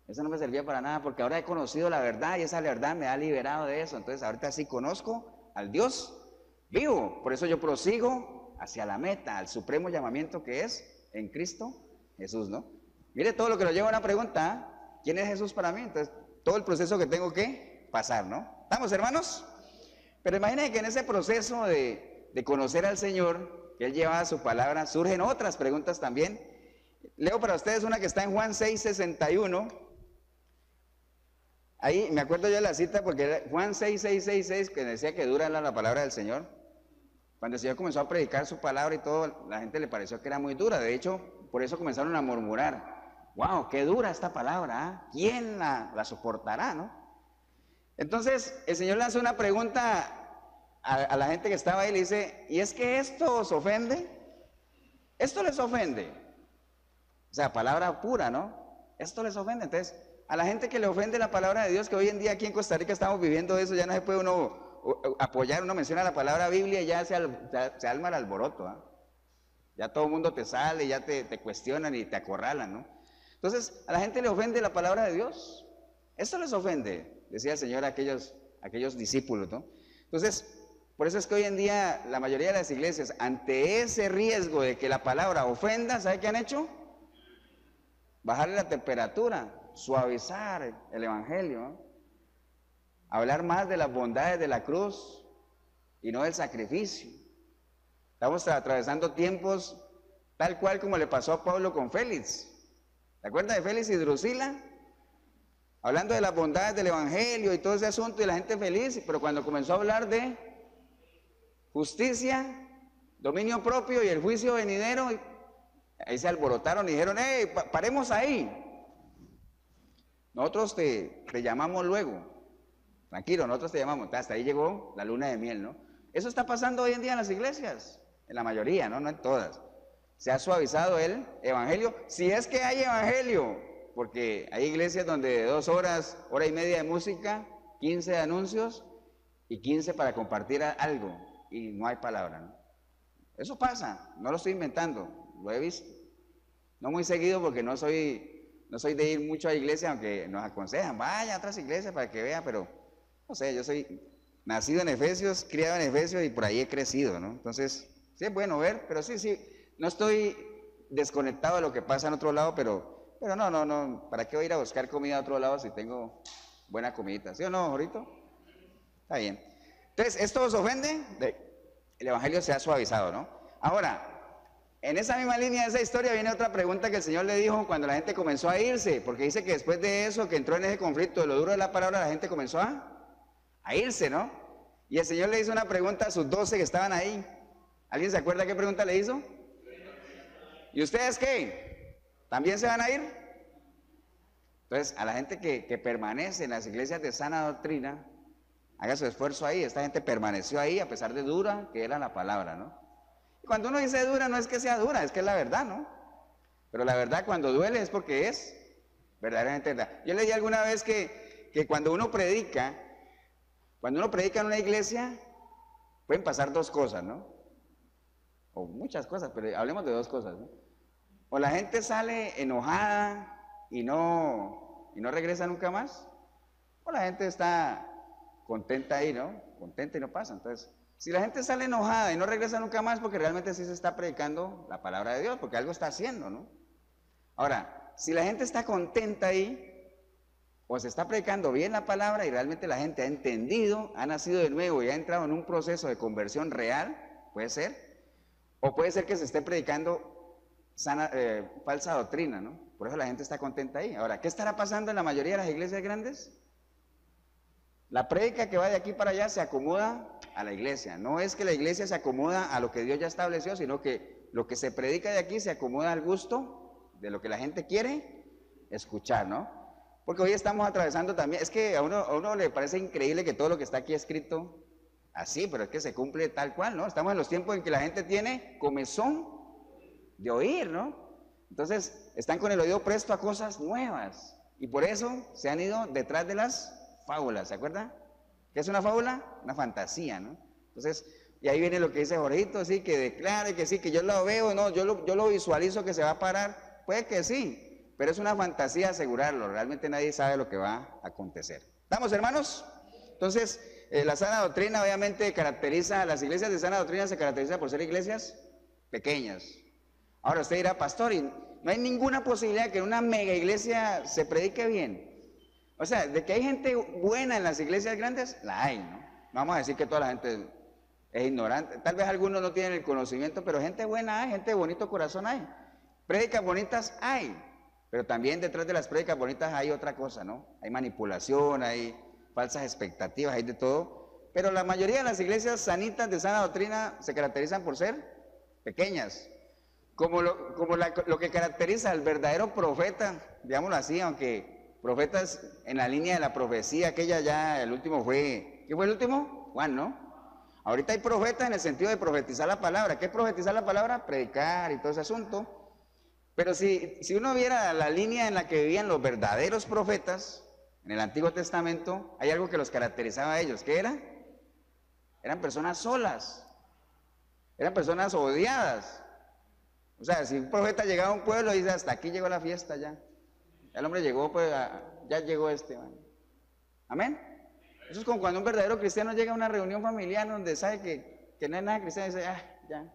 Eso no me servía para nada porque ahora he conocido la verdad y esa verdad me ha liberado de eso. Entonces ahorita sí conozco al Dios vivo. Por eso yo prosigo hacia la meta, al supremo llamamiento que es en Cristo Jesús, ¿no? Mire todo lo que nos lleva a una pregunta, ¿quién es Jesús para mí? Entonces, todo el proceso que tengo que pasar, ¿no? ¿Estamos, hermanos? Pero imagínense que en ese proceso de conocer al Señor, que Él lleva su palabra, surgen otras preguntas también. Leo para ustedes una que está en Juan 6:61. Ahí me acuerdo yo de la cita porque era Juan 6:6, que decía que dura la palabra del Señor. Cuando el Señor comenzó a predicar su palabra y todo, la gente le pareció que era muy dura. De hecho, por eso comenzaron a murmurar. ¡Wow! ¡Qué dura esta palabra! ¿Quién la soportará, no? Entonces, el Señor le hace una pregunta a la gente que estaba ahí. Le dice, ¿y es que esto os ofende? ¿Esto les ofende? O sea, palabra pura, ¿no? Esto les ofende. Entonces, a la gente que le ofende la palabra de Dios, que hoy en día aquí en Costa Rica estamos viviendo eso, ya no se puede uno apoyar, uno menciona la palabra Biblia y ya se alma el alboroto. Ya todo el mundo te sale, ya te cuestionan y te acorralan, ¿no? Entonces, a la gente le ofende la palabra de Dios. Esto les ofende, decía el Señor a aquellos discípulos, ¿no? Entonces, por eso es que hoy en día la mayoría de las iglesias, ante ese riesgo de que la palabra ofenda, ¿sabe qué han hecho? Bajarle la temperatura, suavizar el evangelio, ¿no? Hablar más de las bondades de la cruz y no del sacrificio. Estamos atravesando tiempos tal cual como le pasó a Pablo con Félix. ¿Se acuerdan de Félix y Drusila? Hablando de las bondades del evangelio y todo ese asunto y la gente feliz, pero cuando comenzó a hablar de justicia, dominio propio y el juicio venidero, ahí se alborotaron y dijeron, ¡hey, paremos ahí! Nosotros te llamamos luego. Tranquilo, nosotros te llamamos. Hasta ahí llegó la luna de miel, ¿no? Eso está pasando hoy en día en las iglesias, en la mayoría, ¿no? No en todas. Se ha suavizado el evangelio, si es que hay evangelio, porque hay iglesias donde de 2 horas, hora y media de música, 15 de anuncios y 15 para compartir algo, y no hay palabra, ¿no? Eso pasa, no lo estoy inventando, lo he visto. No muy seguido porque no soy de ir mucho a iglesia, aunque nos aconsejan, vaya a otras iglesias para que vea, pero no sé, yo soy nacido en Efesios, criado en Efesios y por ahí he crecido, ¿no? Entonces, sí es bueno ver, pero sí, no estoy desconectado de lo que pasa en otro lado, pero no, ¿para qué voy a ir a buscar comida a otro lado si tengo buena comidita? ¿Sí o no, Jorito? Está bien. Entonces, ¿esto os ofende? El evangelio se ha suavizado, ¿no? Ahora, en esa misma línea de esa historia viene otra pregunta que el Señor le dijo cuando la gente comenzó a irse, porque dice que después de eso, que entró en ese conflicto de lo duro de la palabra, la gente comenzó a irse, ¿no? Y el Señor le hizo una pregunta a sus 12 que estaban ahí. ¿Alguien se acuerda qué pregunta le hizo? ¿Y ustedes qué? ¿También se van a ir? Entonces, a la gente que permanece en las iglesias de sana doctrina, haga su esfuerzo ahí. Esta gente permaneció ahí a pesar de dura que era la palabra, ¿no? Y cuando uno dice dura, no es que sea dura, es que es la verdad, ¿no? Pero la verdad cuando duele es porque es verdaderamente verdad. Yo leí alguna vez que cuando uno predica en una iglesia, pueden pasar dos cosas, ¿no? O muchas cosas, pero hablemos de dos cosas, ¿no? O la gente sale enojada y no regresa nunca más, o la gente está contenta ahí, ¿no? Contenta y no pasa. Entonces, si la gente sale enojada y no regresa nunca más, porque realmente sí se está predicando la palabra de Dios, porque algo está haciendo, ¿no? Ahora, si la gente está contenta ahí, o se está predicando bien la palabra y realmente la gente ha entendido, ha nacido de nuevo y ha entrado en un proceso de conversión real, puede ser, o puede ser que se esté predicando falsa doctrina, ¿no? Por eso la gente está contenta ahí. Ahora, ¿qué estará pasando en la mayoría de las iglesias grandes? La prédica que va de aquí para allá se acomoda a la iglesia. No es que la iglesia se acomoda a lo que Dios ya estableció, sino que lo que se predica de aquí se acomoda al gusto de lo que la gente quiere escuchar, ¿no? Porque hoy estamos atravesando también, es que a uno le parece increíble que todo lo que está aquí escrito así, pero es que se cumple tal cual, ¿no? Estamos en los tiempos en que la gente tiene comezón de oír, ¿no? Entonces, están con el oído presto a cosas nuevas. Y por eso se han ido detrás de las fábulas, ¿se acuerdan? ¿Qué es una fábula? Una fantasía, ¿no? Entonces, y ahí viene lo que dice Jorgito, sí, que declare que sí, que yo lo veo, no, yo lo visualizo que se va a parar. Puede que sí, pero es una fantasía asegurarlo. Realmente nadie sabe lo que va a acontecer. ¿Estamos, hermanos? Entonces, la sana doctrina obviamente caracteriza, las iglesias de sana doctrina se caracterizan por ser iglesias pequeñas. Ahora usted dirá, pastor, y no hay ninguna posibilidad que en una mega iglesia se predique bien. O sea, de que hay gente buena en las iglesias grandes, la hay, ¿no? No vamos a decir que toda la gente es ignorante. Tal vez algunos no tienen el conocimiento, pero gente buena hay, gente de bonito corazón hay. Prédicas bonitas hay, pero también detrás de las prédicas bonitas hay otra cosa, ¿no? Hay manipulación, hay falsas expectativas, hay de todo. Pero la mayoría de las iglesias sanitas de sana doctrina se caracterizan por ser pequeñas. Como lo que caracteriza al verdadero profeta, digámoslo así, aunque profetas en la línea de la profecía, aquella ya, el último fue, ¿qué fue el último? Juan, ¿no? Ahorita hay profetas en el sentido de profetizar la palabra. ¿Qué es profetizar la palabra? Predicar y todo ese asunto. Pero si uno viera la línea en la que vivían los verdaderos profetas, en el Antiguo Testamento, hay algo que los caracterizaba a ellos. ¿Qué era? Eran personas solas, eran personas odiadas. O sea, si un profeta llegaba a un pueblo y dice, hasta aquí llegó la fiesta ya. El hombre llegó, pues, ya llegó este. Man. Amén. Eso es como cuando un verdadero cristiano llega a una reunión familiar donde sabe que no es nada cristiano y dice, ya,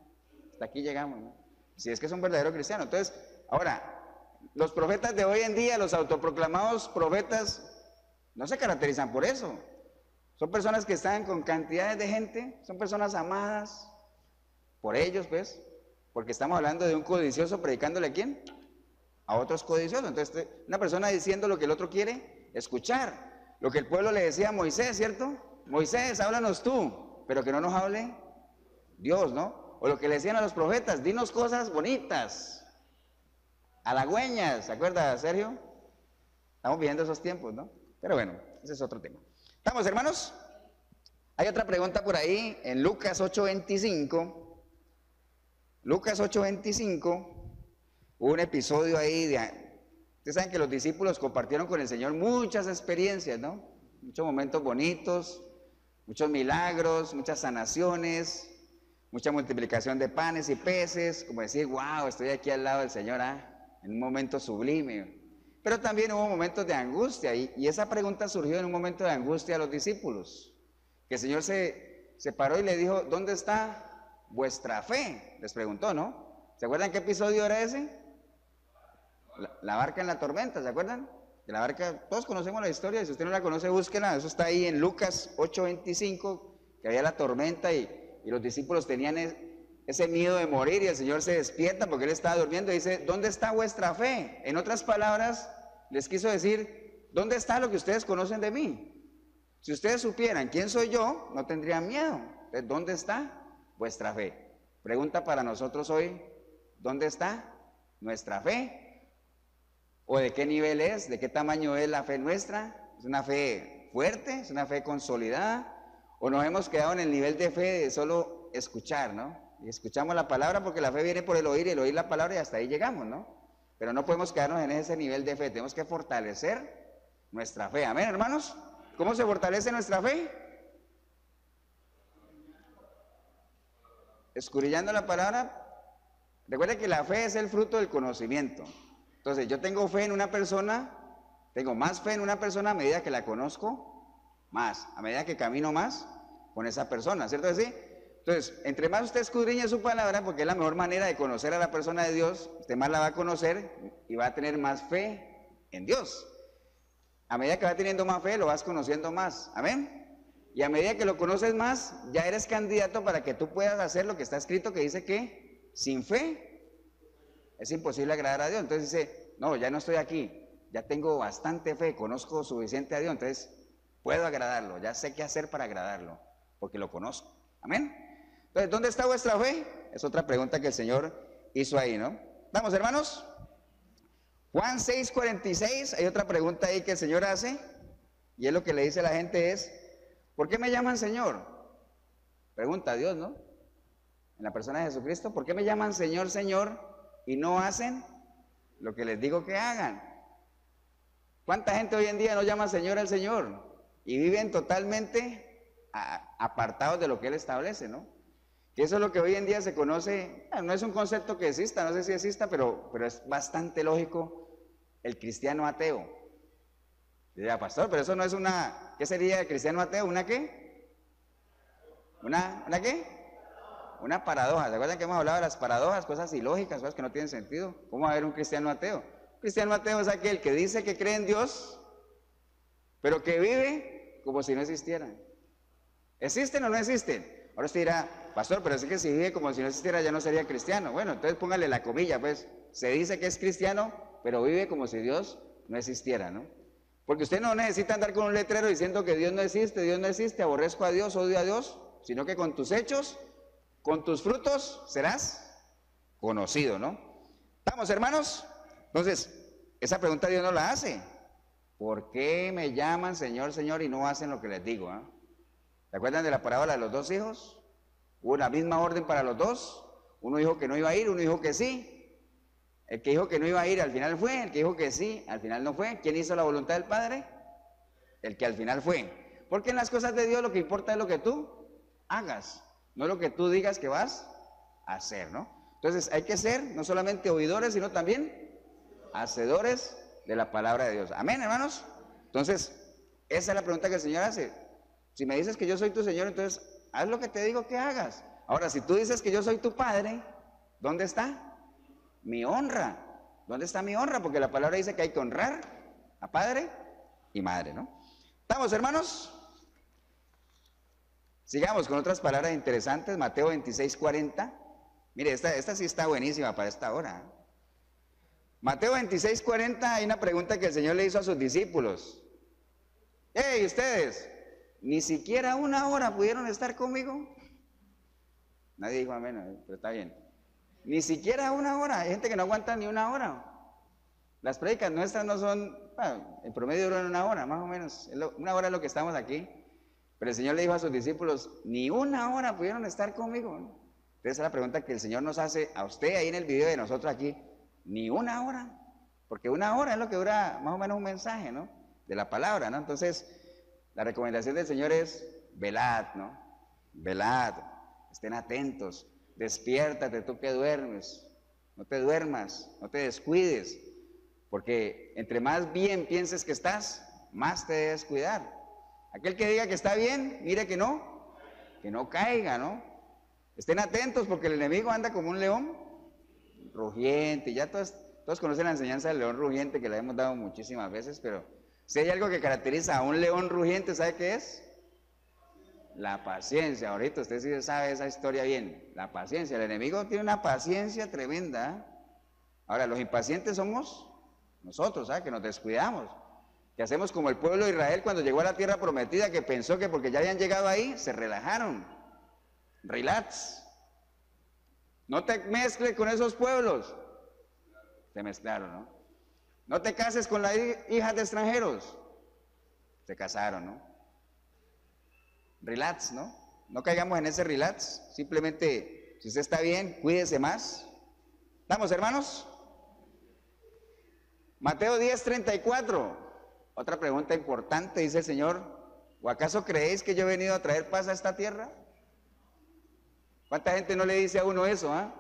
hasta aquí llegamos, ¿no? Si es que es un verdadero cristiano. Entonces, ahora, los profetas de hoy en día, los autoproclamados profetas, no se caracterizan por eso. Son personas que están con cantidades de gente, son personas amadas por ellos, pues. Porque estamos hablando de un codicioso predicándole a quién? A otros codiciosos. Entonces, una persona diciendo lo que el otro quiere escuchar. Lo que el pueblo le decía a Moisés, ¿cierto? Moisés, háblanos tú, pero que no nos hable Dios, ¿no? O lo que le decían a los profetas, dinos cosas bonitas, halagüeñas, ¿se acuerda, Sergio? Estamos viviendo esos tiempos, ¿no? Pero bueno, ese es otro tema. ¿Estamos, hermanos? Hay otra pregunta por ahí en Lucas 8:25. Lucas 8:25, hubo un episodio ahí ustedes saben que los discípulos compartieron con el Señor muchas experiencias, ¿no? Muchos momentos bonitos, muchos milagros, muchas sanaciones, mucha multiplicación de panes y peces, como decir, wow, estoy aquí al lado del Señor, en un momento sublime. Pero también hubo momentos de angustia, y esa pregunta surgió en un momento de angustia a los discípulos, que el Señor se paró y le dijo, ¿dónde está vuestra fe? Les preguntó, ¿no? ¿Se acuerdan qué episodio era ese? La barca en la tormenta, ¿se acuerdan? De la barca, todos conocemos la historia, y si usted no la conoce, búsquela, eso está ahí en Lucas 8:25, que había la tormenta y los discípulos tenían ese miedo de morir, y el Señor se despierta porque Él estaba durmiendo y dice, ¿dónde está vuestra fe? En otras palabras, les quiso decir, ¿dónde está lo que ustedes conocen de mí? Si ustedes supieran quién soy yo, no tendrían miedo. Entonces, ¿dónde está vuestra fe? Pregunta para nosotros hoy, ¿dónde está nuestra fe? ¿O de qué nivel es? ¿De qué tamaño es la fe nuestra? ¿Es una fe fuerte? ¿Es una fe consolidada? ¿O nos hemos quedado en el nivel de fe de solo escuchar, ¿no? Y escuchamos la palabra porque la fe viene por el oír la palabra y hasta ahí llegamos, ¿no? Pero no podemos quedarnos en ese nivel de fe, tenemos que fortalecer nuestra fe. Amén, hermanos. ¿Cómo se fortalece nuestra fe? Escudriñando la palabra. Recuerda que la fe es el fruto del conocimiento. Entonces, yo tengo fe en una persona, tengo más fe en una persona a medida que la conozco más, a medida que camino más con esa persona, ¿cierto que sí? Entonces, entre más usted escudriñe su palabra, porque es la mejor manera de conocer a la persona de Dios, usted más la va a conocer y va a tener más fe en Dios. A medida que va teniendo más fe, lo vas conociendo más, ¿amén? Y a medida que lo conoces más, ya eres candidato para que tú puedas hacer lo que está escrito, que dice que sin fe es imposible agradar a Dios. Entonces dice, no, ya no estoy aquí, ya tengo bastante fe, conozco suficiente a Dios, entonces puedo agradarlo, ya sé qué hacer para agradarlo, porque lo conozco. Amén. Entonces, ¿dónde está vuestra fe? Es otra pregunta que el Señor hizo ahí, ¿no? Vamos, hermanos. Juan 6:46, hay otra pregunta ahí que el Señor hace, y es lo que le dice a la gente es, ¿por qué me llaman Señor? Pregunta a Dios, ¿no? En la persona de Jesucristo, ¿por qué me llaman Señor, Señor, y no hacen lo que les digo que hagan? ¿Cuánta gente hoy en día no llama Señor al Señor? Y viven totalmente apartados de lo que Él establece, ¿no? Que eso es lo que hoy en día se conoce, no es un concepto que exista, no sé si exista, pero es bastante lógico, el cristiano ateo. Diría, pastor, pero eso no es una, ¿qué sería el cristiano ateo? ¿Una qué? ¿Una qué? Una paradoja. ¿Se acuerdan que hemos hablado de las paradojas? Cosas ilógicas, cosas que no tienen sentido. ¿Cómo va a haber un cristiano ateo? Un cristiano ateo es aquel que dice que cree en Dios, pero que vive como si no existieran. ¿Existen o no existen? Ahora usted dirá, pastor, pero es que si vive como si no existiera ya no sería cristiano. Bueno, entonces póngale la comilla, pues. Se dice que es cristiano, pero vive como si Dios no existiera, ¿no? Porque usted no necesita andar con un letrero diciendo que Dios no existe, aborrezco a Dios, odio a Dios, sino que con tus hechos, con tus frutos serás conocido, ¿no? ¿Estamos, hermanos? Entonces, esa pregunta Dios no la hace. ¿Por qué me llaman Señor, Señor y no hacen lo que les digo? ¿Eh? ¿Se acuerdan de la parábola de los dos hijos? Hubo la misma orden para los dos. Uno dijo que no iba a ir, uno dijo que sí. El que dijo que no iba a ir al final fue, el que dijo que sí, al final no fue. ¿Quién hizo la voluntad del Padre? El que al final fue. Porque en las cosas de Dios lo que importa es lo que tú hagas, no lo que tú digas que vas a hacer, ¿no? Entonces hay que ser no solamente oidores, sino también hacedores de la palabra de Dios. Amén, hermanos. Entonces, esa es la pregunta que el Señor hace. Si me dices que yo soy tu Señor, entonces haz lo que te digo que hagas. Ahora, si tú dices que yo soy tu Padre, ¿dónde está mi honra? ¿Dónde está mi honra? Porque la palabra dice que hay que honrar a padre y madre, ¿no? ¿Estamos, hermanos? Sigamos con otras palabras interesantes. Mateo 26:40. Mire, esta sí está buenísima para esta hora. Mateo 26:40, hay una pregunta que el Señor le hizo a sus discípulos. ¡Hey, ustedes! ¿Ni siquiera una hora pudieron estar conmigo? Nadie dijo amén, pero está bien. Ni siquiera una hora. Hay gente que no aguanta ni una hora. Las prédicas nuestras no son, bueno, en promedio duran una hora, más o menos. Una hora es lo que estamos aquí. Pero el Señor le dijo a sus discípulos, ni una hora pudieron estar conmigo. Entonces esa es la pregunta que el Señor nos hace a usted ahí en el video de nosotros aquí. Ni una hora. Porque una hora es lo que dura más o menos un mensaje, ¿no? De la palabra, ¿no? Entonces, la recomendación del Señor es velad, ¿no? Velad, estén atentos, despiértate tú que duermes, no te duermas, no te descuides, porque entre más bien pienses que estás, más te debes cuidar. Aquel que diga que está bien, mire que no caiga, ¿no? Estén atentos porque el enemigo anda como un león rugiente, ya todos conocen la enseñanza del león rugiente que la hemos dado muchísimas veces, pero si hay algo que caracteriza a un león rugiente, ¿sabe qué es? La paciencia. Ahorita usted sí sabe esa historia bien. La paciencia. El enemigo tiene una paciencia tremenda. Ahora, los impacientes somos nosotros, ¿sabe? Que nos descuidamos. Que hacemos como el pueblo de Israel cuando llegó a la tierra prometida, que pensó que porque ya habían llegado ahí, se relajaron. Relax. No te mezcles con esos pueblos. Se mezclaron, ¿no? No te cases con las hijas de extranjeros. Se casaron, ¿no? Relax, ¿no? No caigamos en ese relax. Simplemente, si usted está bien, cuídese más. ¿Estamos, hermanos? Mateo 10:34. Otra pregunta importante, dice el Señor. ¿O acaso creéis que yo he venido a traer paz a esta tierra? ¿Cuánta gente no le dice a uno eso, ah?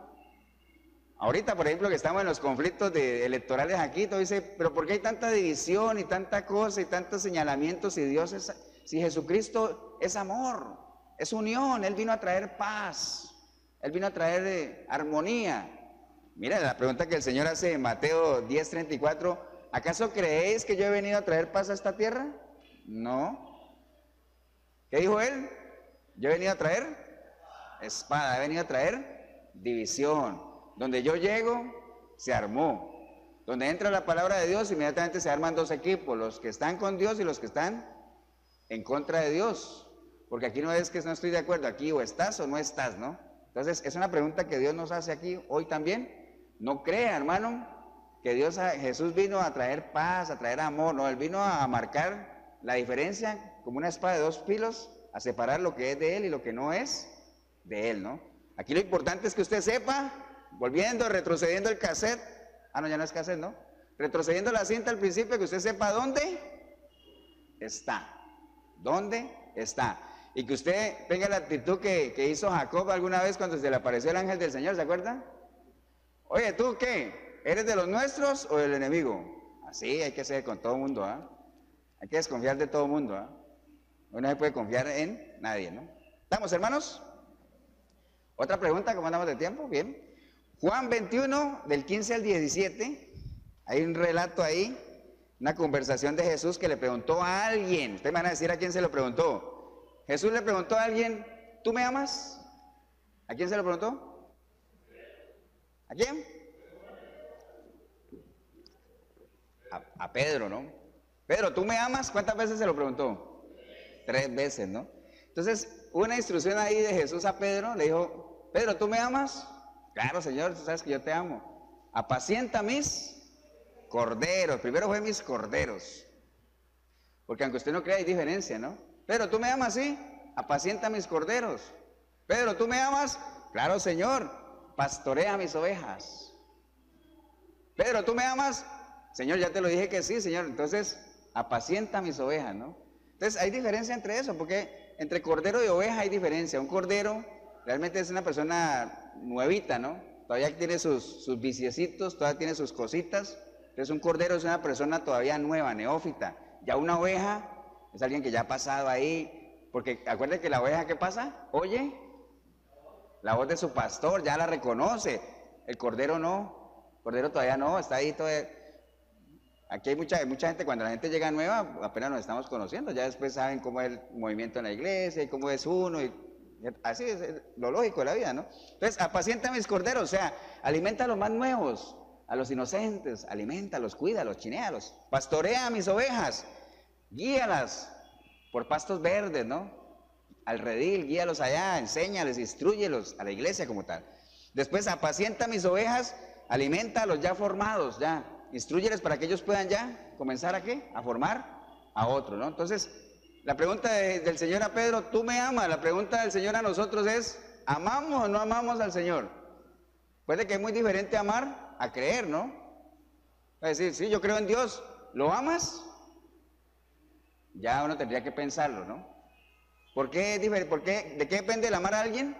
Ahorita, por ejemplo, que estamos en los conflictos electorales aquí, todo dice, pero ¿por qué hay tanta división y tanta cosa y tantos señalamientos si Jesucristo es amor, es unión? Él vino a traer paz, Él vino a traer armonía. Mira la pregunta que el Señor hace en Mateo 10:34, ¿acaso creéis que yo he venido a traer paz a esta tierra? No. ¿Qué dijo Él? Yo he venido a traer espada, he venido a traer división. Donde yo llego, se armó. Donde entra la palabra de Dios, inmediatamente se arman dos equipos, los que están con Dios y los que están en contra de Dios. Porque aquí no es que no estoy de acuerdo, aquí o estás o no estás, ¿no? Entonces, es una pregunta que Dios nos hace aquí hoy también. No crea, hermano, que Jesús vino a traer paz, a traer amor, no, Él vino a marcar la diferencia como una espada de dos filos, a separar lo que es de Él y lo que no es de Él, ¿no? Aquí lo importante es que usted sepa, volviendo, retrocediendo el cassette, no, ya no es cassette, ¿no? Retrocediendo la cinta al principio, que usted sepa dónde está, y que usted tenga la actitud que hizo Jacob alguna vez cuando se le apareció el ángel del Señor, ¿se acuerda? Oye, ¿tú qué? ¿Eres de los nuestros o del enemigo? Así hay que ser con todo el mundo, ¿ah? Hay que desconfiar de todo el mundo, ¿ah? No se puede confiar en nadie, ¿no? ¿Estamos, hermanos? Otra pregunta, ¿cómo andamos de tiempo? Bien. Juan 21, del 15 al 17, hay un relato ahí, una conversación de Jesús que le preguntó a alguien. Ustedes van a decir a quién se lo preguntó. Jesús le preguntó a alguien, ¿tú me amas? ¿A quién se lo preguntó? ¿A quién? A Pedro, ¿no? Pedro, ¿tú me amas? ¿Cuántas veces se lo preguntó? 3 veces, ¿no? Entonces, una instrucción ahí de Jesús a Pedro, le dijo, Pedro, ¿tú me amas? Claro, Señor, tú sabes que yo te amo. Apacienta mis corderos. Primero fue mis corderos. Porque aunque usted no crea, hay diferencia, ¿no? Pedro, ¿tú me amas? Sí. Apacienta mis corderos. Pedro, ¿tú me amas? Claro, Señor. Pastorea mis ovejas. Pedro, ¿tú me amas? Señor, ya te lo dije que sí, Señor. Entonces, apacienta mis ovejas, ¿no? Entonces, hay diferencia entre eso, porque entre cordero y oveja hay diferencia. Un cordero realmente es una persona nuevita, ¿no? Todavía tiene sus viciecitos, todavía tiene sus cositas. Entonces un cordero es una persona todavía nueva, neófita. Ya una oveja es alguien que ya ha pasado ahí, porque acuérdense que la oveja, ¿qué pasa? Oye la voz de su pastor, ya la reconoce. El cordero no, el cordero todavía no, está ahí todavía. Aquí hay mucha gente, cuando la gente llega nueva, apenas nos estamos conociendo, ya después saben cómo es el movimiento en la iglesia y cómo es uno, y así es lo lógico de la vida, ¿no? Entonces, apacienta mis corderos, o sea, alimenta a los más nuevos, a los inocentes, alimentalos, cuídalos, chinéalos, pastorea a mis ovejas, guíalas por pastos verdes, ¿no? Al redil, guíalos allá, enséñales, instrúyelos a la iglesia como tal. Después, apacienta a mis ovejas, alimenta a los ya formados, ya, instrúyeles para que ellos puedan ya comenzar a ¿qué? A formar a otros, ¿no? Entonces, la pregunta del Señor a Pedro, ¿tú me amas? La pregunta del Señor a nosotros es, ¿amamos o no amamos al Señor? Puede que es muy diferente amar a creer, ¿no? Es decir, sí, yo creo en Dios, ¿lo amas? Ya uno tendría que pensarlo, ¿no? ¿Por qué es diferente? ¿De qué depende el amar a alguien?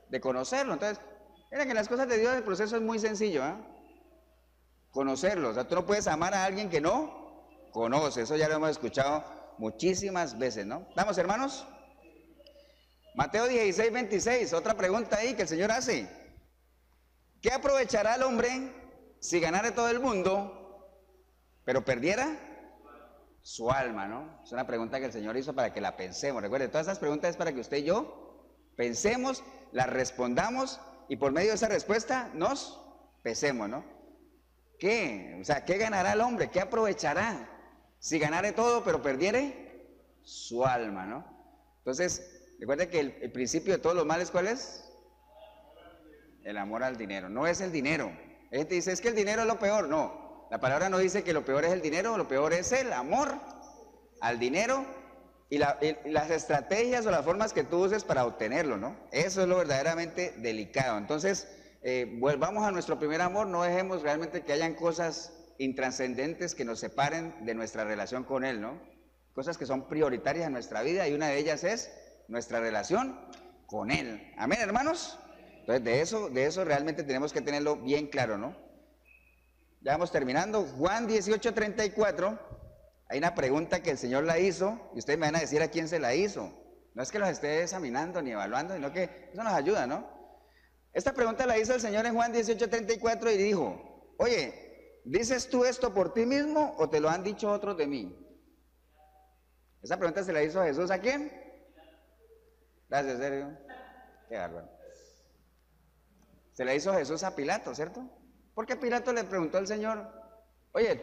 De conocerlo. Entonces, miren que las cosas de Dios, el proceso es muy sencillo, ¿eh? Conocerlo. O sea, tú no puedes amar a alguien que no conoce. Eso ya lo hemos escuchado muchísimas veces, ¿no? ¿Estamos, hermanos? Mateo 16:26, otra pregunta ahí que el Señor hace. ¿Qué aprovechará el hombre si ganara todo el mundo, pero perdiera su alma, ¿no? Es una pregunta que el Señor hizo para que la pensemos. Recuerde, todas esas preguntas es para que usted y yo pensemos, las respondamos y por medio de esa respuesta nos pesemos, ¿no? ¿Qué? O sea, ¿qué ganará el hombre? ¿Qué aprovechará si ganare todo, pero perdiere su alma, ¿no? Entonces, recuerde que el principio de todos los males, ¿cuál es? El amor al dinero. No es el dinero. La gente dice, es que el dinero es lo peor. No, La palabra no dice que lo peor es el dinero, lo peor es el amor al dinero y las estrategias o las formas que tú uses para obtenerlo, ¿no? Eso es lo verdaderamente delicado. Entonces, volvamos a nuestro primer amor, no dejemos realmente que hayan cosas intrascendentes que nos separen de nuestra relación con Él, ¿no? Cosas que son prioritarias en nuestra vida y una de ellas es nuestra relación con Él. Amén, hermanos. Entonces, de eso realmente tenemos que tenerlo bien claro, ¿no? Ya vamos terminando. Juan 18:34, hay una pregunta que el Señor la hizo y ustedes me van a decir a quién se la hizo. No es que los esté examinando ni evaluando, sino que eso nos ayuda, ¿no? Esta pregunta la hizo el Señor en Juan 18:34 y dijo, oye, ¿dices tú esto por ti mismo o te lo han dicho otros de mí? Esa pregunta se la hizo Jesús ¿a quién? Gracias, Sergio. Qué bárbaro. Se la hizo Jesús a Pilato, ¿cierto? Porque Pilato le preguntó al Señor, oye,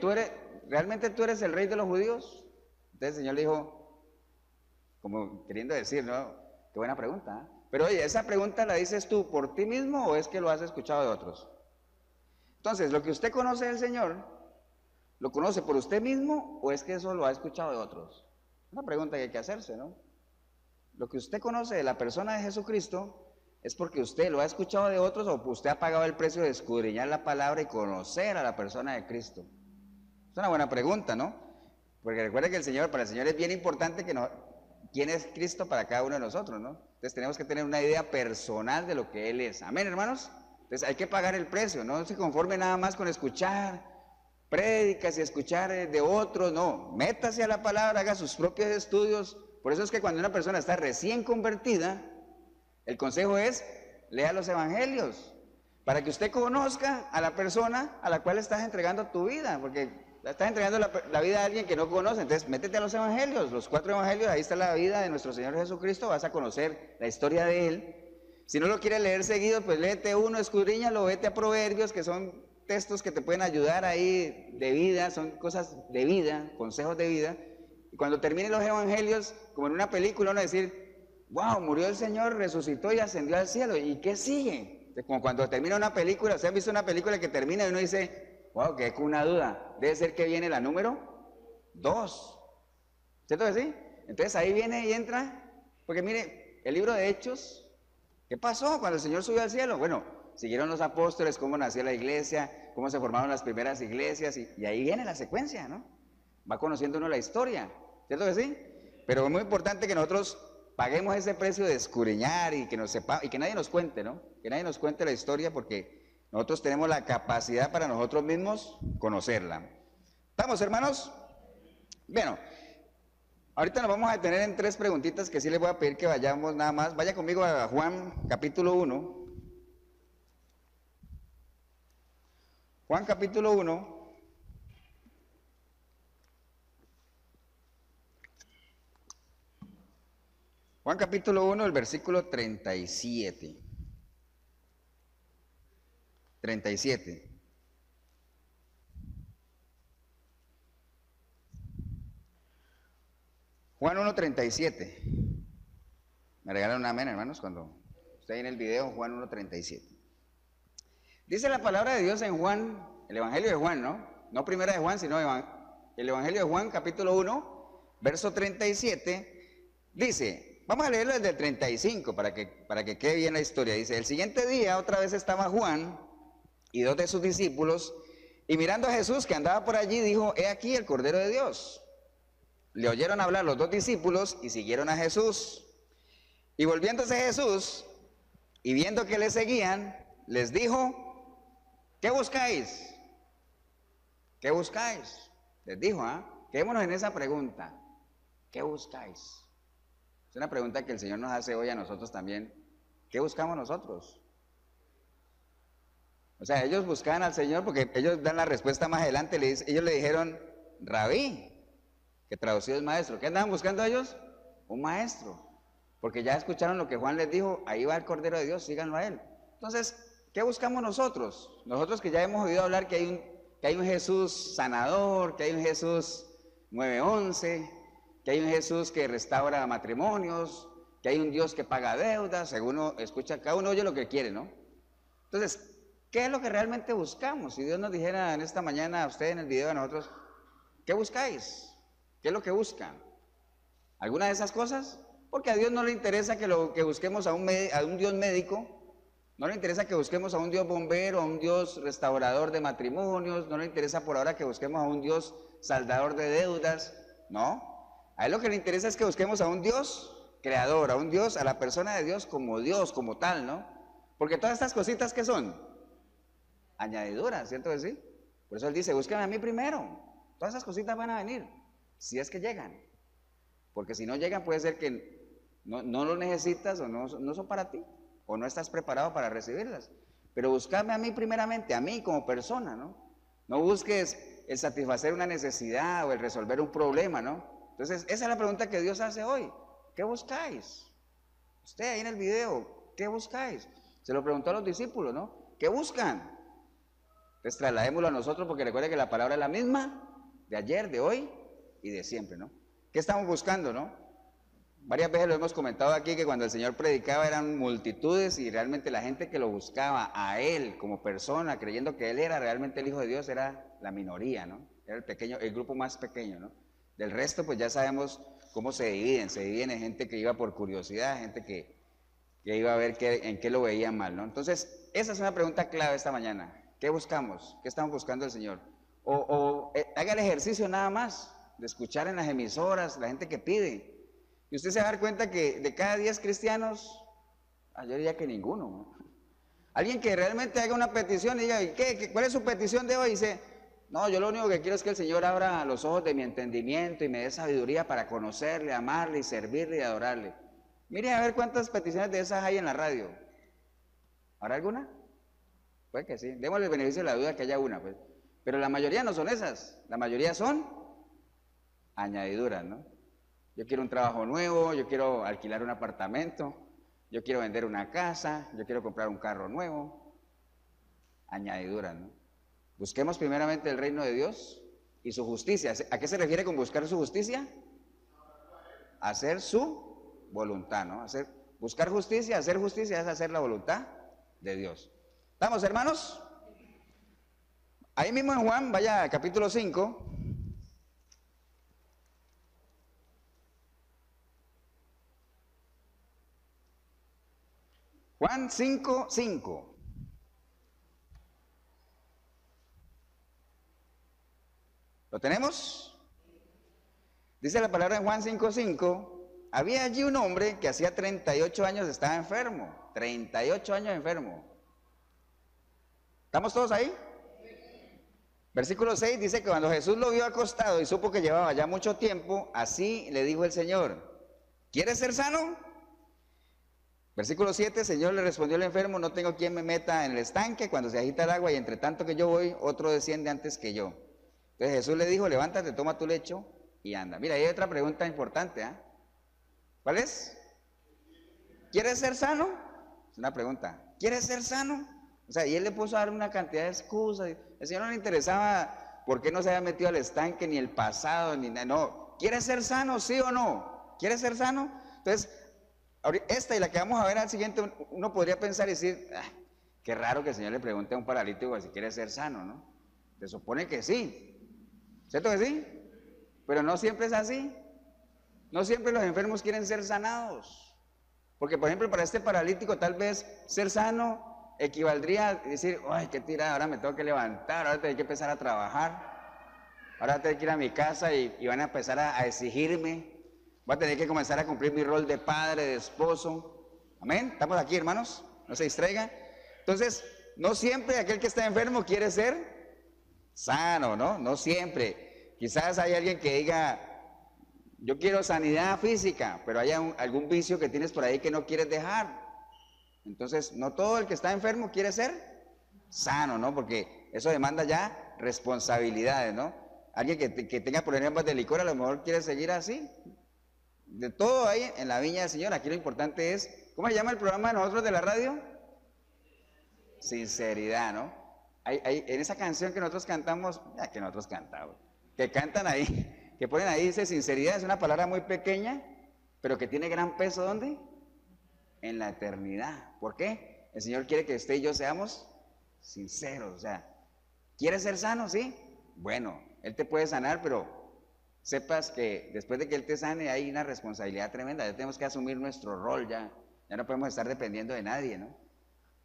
¿realmente tú eres el rey de los judíos? Entonces el Señor le dijo, como queriendo decir, ¿no? Qué buena pregunta, ¿eh? Pero oye, ¿esa pregunta la dices tú por ti mismo o es que lo has escuchado de otros? Entonces, ¿lo que usted conoce del Señor, lo conoce por usted mismo o es que eso lo ha escuchado de otros? Una pregunta que hay que hacerse, ¿no? Lo que usted conoce de la persona de Jesucristo, ¿es porque usted lo ha escuchado de otros o usted ha pagado el precio de escudriñar la palabra y conocer a la persona de Cristo? Es una buena pregunta, ¿no? Porque recuerde que para el Señor es bien importante quién es Cristo para cada uno de nosotros, ¿no? Entonces tenemos que tener una idea personal de lo que Él es. Amén, hermanos. Entonces hay que pagar el precio, no se conforme nada más con escuchar prédicas y escuchar de otros, no. Métase a la palabra, haga sus propios estudios. Por eso es que cuando una persona está recién convertida, el consejo es, lea los evangelios, para que usted conozca a la persona a la cual estás entregando tu vida, porque estás entregando la vida a alguien que no conoce. Entonces métete a los evangelios, los 4 evangelios, ahí está la vida de nuestro Señor Jesucristo, vas a conocer la historia de Él. Si no lo quieres leer seguido, pues léete uno, escudriñalo, vete a Proverbios, que son textos que te pueden ayudar ahí de vida, son cosas de vida, consejos de vida. Y cuando terminen los evangelios, como en una película, uno va a decir, wow, murió el Señor, resucitó y ascendió al cielo. ¿Y qué sigue? Como cuando termina una película, ¿se han visto una película que termina y uno dice, wow, quedé con una duda? Debe ser que viene la número 2. ¿Cierto que sí? Entonces ahí viene y entra, porque mire, el libro de Hechos, ¿qué pasó cuando el Señor subió al cielo? Bueno, siguieron los apóstoles, cómo nació la iglesia, cómo se formaron las primeras iglesias, y ahí viene la secuencia, ¿no? Va conociendo uno la historia, ¿cierto que sí? Pero es muy importante que nosotros paguemos ese precio de escudriñar y que y que nadie nos cuente, ¿no? Que nadie nos cuente la historia porque nosotros tenemos la capacidad para nosotros mismos conocerla. ¿Estamos, hermanos? Bueno, ahorita nos vamos a detener en 3 preguntitas que sí les voy a pedir que vayamos nada más. Vaya conmigo a Juan capítulo 1. Juan capítulo 1. Juan capítulo 1, el versículo 37. 37. Juan 1, 37. Me regalan un amén, hermanos, cuando esté ahí en el video, Juan 1, 37. Dice la palabra de Dios en Juan, el Evangelio de Juan, ¿no? No primera de Juan, sino el Evangelio de Juan, capítulo 1, verso 37. Dice, vamos a leerlo desde el 35 para que quede bien la historia. Dice, el siguiente día otra vez estaba Juan y 2 de sus discípulos, y mirando a Jesús que andaba por allí, dijo, he aquí el Cordero de Dios. Le oyeron hablar los 2 discípulos y siguieron a Jesús. Y volviéndose Jesús y viendo que le seguían, les dijo, ¿qué buscáis? ¿Qué buscáis? Les dijo, quedémonos en esa pregunta. ¿Qué buscáis? Es una pregunta que el Señor nos hace hoy a nosotros también. ¿Qué buscamos nosotros? O sea, ellos buscaban al Señor porque ellos dan la respuesta más adelante. Ellos le dijeron, Rabí, que traducido es maestro. ¿Qué andaban buscando ellos? Un maestro. Porque ya escucharon lo que Juan les dijo, ahí va el Cordero de Dios, síganlo a Él. Entonces, ¿qué buscamos nosotros? Nosotros que ya hemos oído hablar que hay un Jesús sanador, que hay un Jesús 911, que hay un Jesús que restaura matrimonios, que hay un Dios que paga deudas, según uno escucha, cada uno oye lo que quiere, ¿no? Entonces, ¿Qué es lo que realmente buscamos? Si Dios nos dijera en esta mañana a usted en el video a nosotros, ¿qué buscáis? ¿Qué es lo que buscan? ¿Alguna de esas cosas? Porque a Dios no le interesa que busquemos a un Dios médico, no le interesa que busquemos a un Dios bombero, a un Dios restaurador de matrimonios, no le interesa por ahora que busquemos a un Dios saldador de deudas, no. A Él lo que le interesa es que busquemos a un Dios creador, a un Dios, a la persona de Dios, como tal, ¿no? Porque todas estas cositas, ¿qué son? Añadiduras, ¿cierto que sí? Por eso Él dice, búsquenme a mí primero. Todas esas cositas van a venir, si es que llegan. Porque si no llegan puede ser que no lo necesitas o no son para ti, o no estás preparado para recibirlas. Pero búscame a mí primeramente, a mí como persona, ¿no? No busques el satisfacer una necesidad o el resolver un problema, ¿no? Entonces, esa es la pregunta que Dios hace hoy. ¿Qué buscáis? Usted ahí en el video, ¿qué buscáis? Se lo preguntó a los discípulos, ¿no? ¿Qué buscan? Entonces trasladémoslo a nosotros porque recuerde que la palabra es la misma de ayer, de hoy y de siempre, ¿no? ¿Qué estamos buscando, no? Varias veces lo hemos comentado aquí que cuando el Señor predicaba eran multitudes y realmente la gente que lo buscaba a Él como persona, creyendo que Él era realmente el Hijo de Dios, era la minoría, ¿no? Era el grupo más pequeño, ¿no? Del resto pues ya sabemos cómo se dividen en gente que iba por curiosidad, gente que iba a ver en qué lo veían mal, ¿no? Entonces, esa es una pregunta clave esta mañana. ¿Qué buscamos? ¿Qué estamos buscando el Señor? Haga el ejercicio nada más de escuchar en las emisoras la gente que pide. Y usted se va a dar cuenta que de cada 10 cristianos, yo diría que ninguno, ¿no? Alguien que realmente haga una petición y diga, ¿cuál es su petición de hoy? Dice, no, yo lo único que quiero es que el Señor abra los ojos de mi entendimiento y me dé sabiduría para conocerle, amarle y servirle y adorarle. Mire a ver cuántas peticiones de esas hay en la radio. ¿Habrá alguna? Puede que sí. Démosle el beneficio de la duda que haya una, pues. Pero la mayoría no son esas. La mayoría son añadiduras, ¿no? Yo quiero un trabajo nuevo, yo quiero alquilar un apartamento, yo quiero vender una casa, yo quiero comprar un carro nuevo. Añadiduras, ¿no? Busquemos primeramente el reino de Dios y su justicia. ¿A qué se refiere con buscar su justicia? Hacer su voluntad, ¿no? Buscar justicia, hacer justicia es hacer la voluntad de Dios. ¿Estamos, hermanos? Ahí mismo en Juan, vaya capítulo 5. Juan 5:5. ¿Lo tenemos? Dice la palabra en Juan 5:5. Había allí un hombre que hacía 38 años estaba enfermo. 38 años enfermo. ¿Estamos todos ahí? Versículo 6 dice que cuando Jesús lo vio acostado y supo que llevaba ya mucho tiempo, así le dijo el Señor, ¿quieres ser sano? Versículo 7, el Señor le respondió al enfermo, no tengo quien me meta en el estanque cuando se agita el agua y entre tanto que yo voy, otro desciende antes que yo. Entonces Jesús le dijo, levántate, toma tu lecho y anda. Mira, ahí hay otra pregunta importante, ¿eh? ¿Cuál es? ¿Quieres ser sano? Es una pregunta. ¿Quieres ser sano? O sea, y él le puso a dar una cantidad de excusas. El Señor no le interesaba por qué no se había metido al estanque, ni el pasado, ni nada. No. ¿Quieres ser sano, sí o no? ¿Quieres ser sano? Entonces, esta y la que vamos a ver al siguiente, uno podría pensar y decir, qué raro que el Señor le pregunte a un paralítico si quiere ser sano, ¿no? Se supone que sí. ¿Cierto que sí? Pero no siempre es así. No siempre los enfermos quieren ser sanados. Porque, por ejemplo, para este paralítico tal vez ser sano equivaldría a decir, ay, qué tirada, ahora me tengo que levantar, ahora tengo que empezar a trabajar, ahora tengo que ir a mi casa y van a empezar a exigirme, voy a tener que comenzar a cumplir mi rol de padre, de esposo. Amén, estamos aquí, hermanos, no se distraigan. Entonces, no siempre aquel que está enfermo quiere ser sano, ¿no? No siempre. Quizás hay alguien que diga, yo quiero sanidad física, pero hay algún vicio que tienes por ahí que no quieres dejar. Entonces, no todo el que está enfermo quiere ser sano, ¿no? Porque eso demanda ya responsabilidades, ¿no? Alguien que tenga problemas de licor a lo mejor quiere seguir así. De todo ahí en la viña del Señor. Aquí lo importante es, ¿cómo se llama el programa de nosotros de la radio? Sinceridad, ¿no? En esa canción que nosotros cantamos, que cantan ahí, que ponen ahí, dice sinceridad, es una palabra muy pequeña, pero que tiene gran peso, ¿dónde? En la eternidad. ¿Por qué? El Señor quiere que usted y yo seamos sinceros. O sea, ¿quieres ser sano? Sí. Bueno, Él te puede sanar, pero sepas que después de que Él te sane hay una responsabilidad tremenda. Ya tenemos que asumir nuestro rol ya. Ya no podemos estar dependiendo de nadie, ¿no?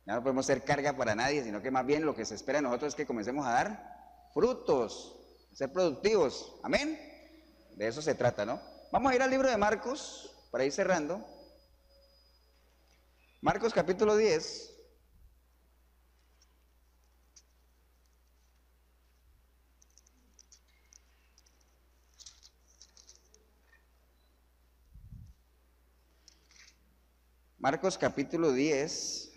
Ya no podemos ser carga para nadie, sino que más bien lo que se espera de nosotros es que comencemos a dar frutos, ser productivos. Amén. De eso se trata, ¿no? Vamos a ir al libro de Marcos, para ir cerrando. Marcos capítulo 10. Marcos capítulo 10.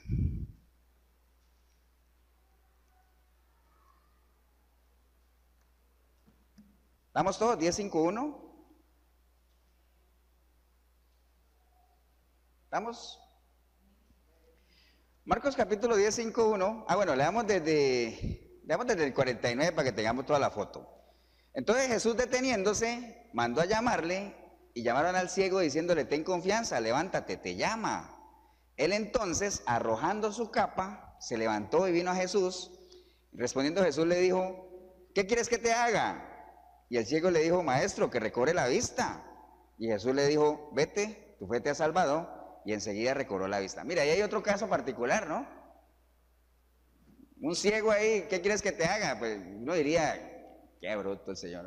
¿Vamos todos? 10:5:1. ¿Estamos? Marcos capítulo 10:5:1. Bueno, leamos desde el 49 para que tengamos toda la foto. Entonces Jesús, deteniéndose, mandó a llamarle, y llamaron al ciego diciéndole: ten confianza, levántate, te llama. Él entonces, arrojando su capa, se levantó y vino a Jesús. Respondiendo Jesús le dijo: ¿qué quieres que te haga? Y el ciego le dijo: maestro, que recobre la vista. Y Jesús le dijo: vete, tu fe te ha salvado. Y enseguida recobró la vista. Mira, ahí hay otro caso particular, ¿no? Un ciego ahí, ¿qué quieres que te haga? Pues uno diría: qué bruto el Señor.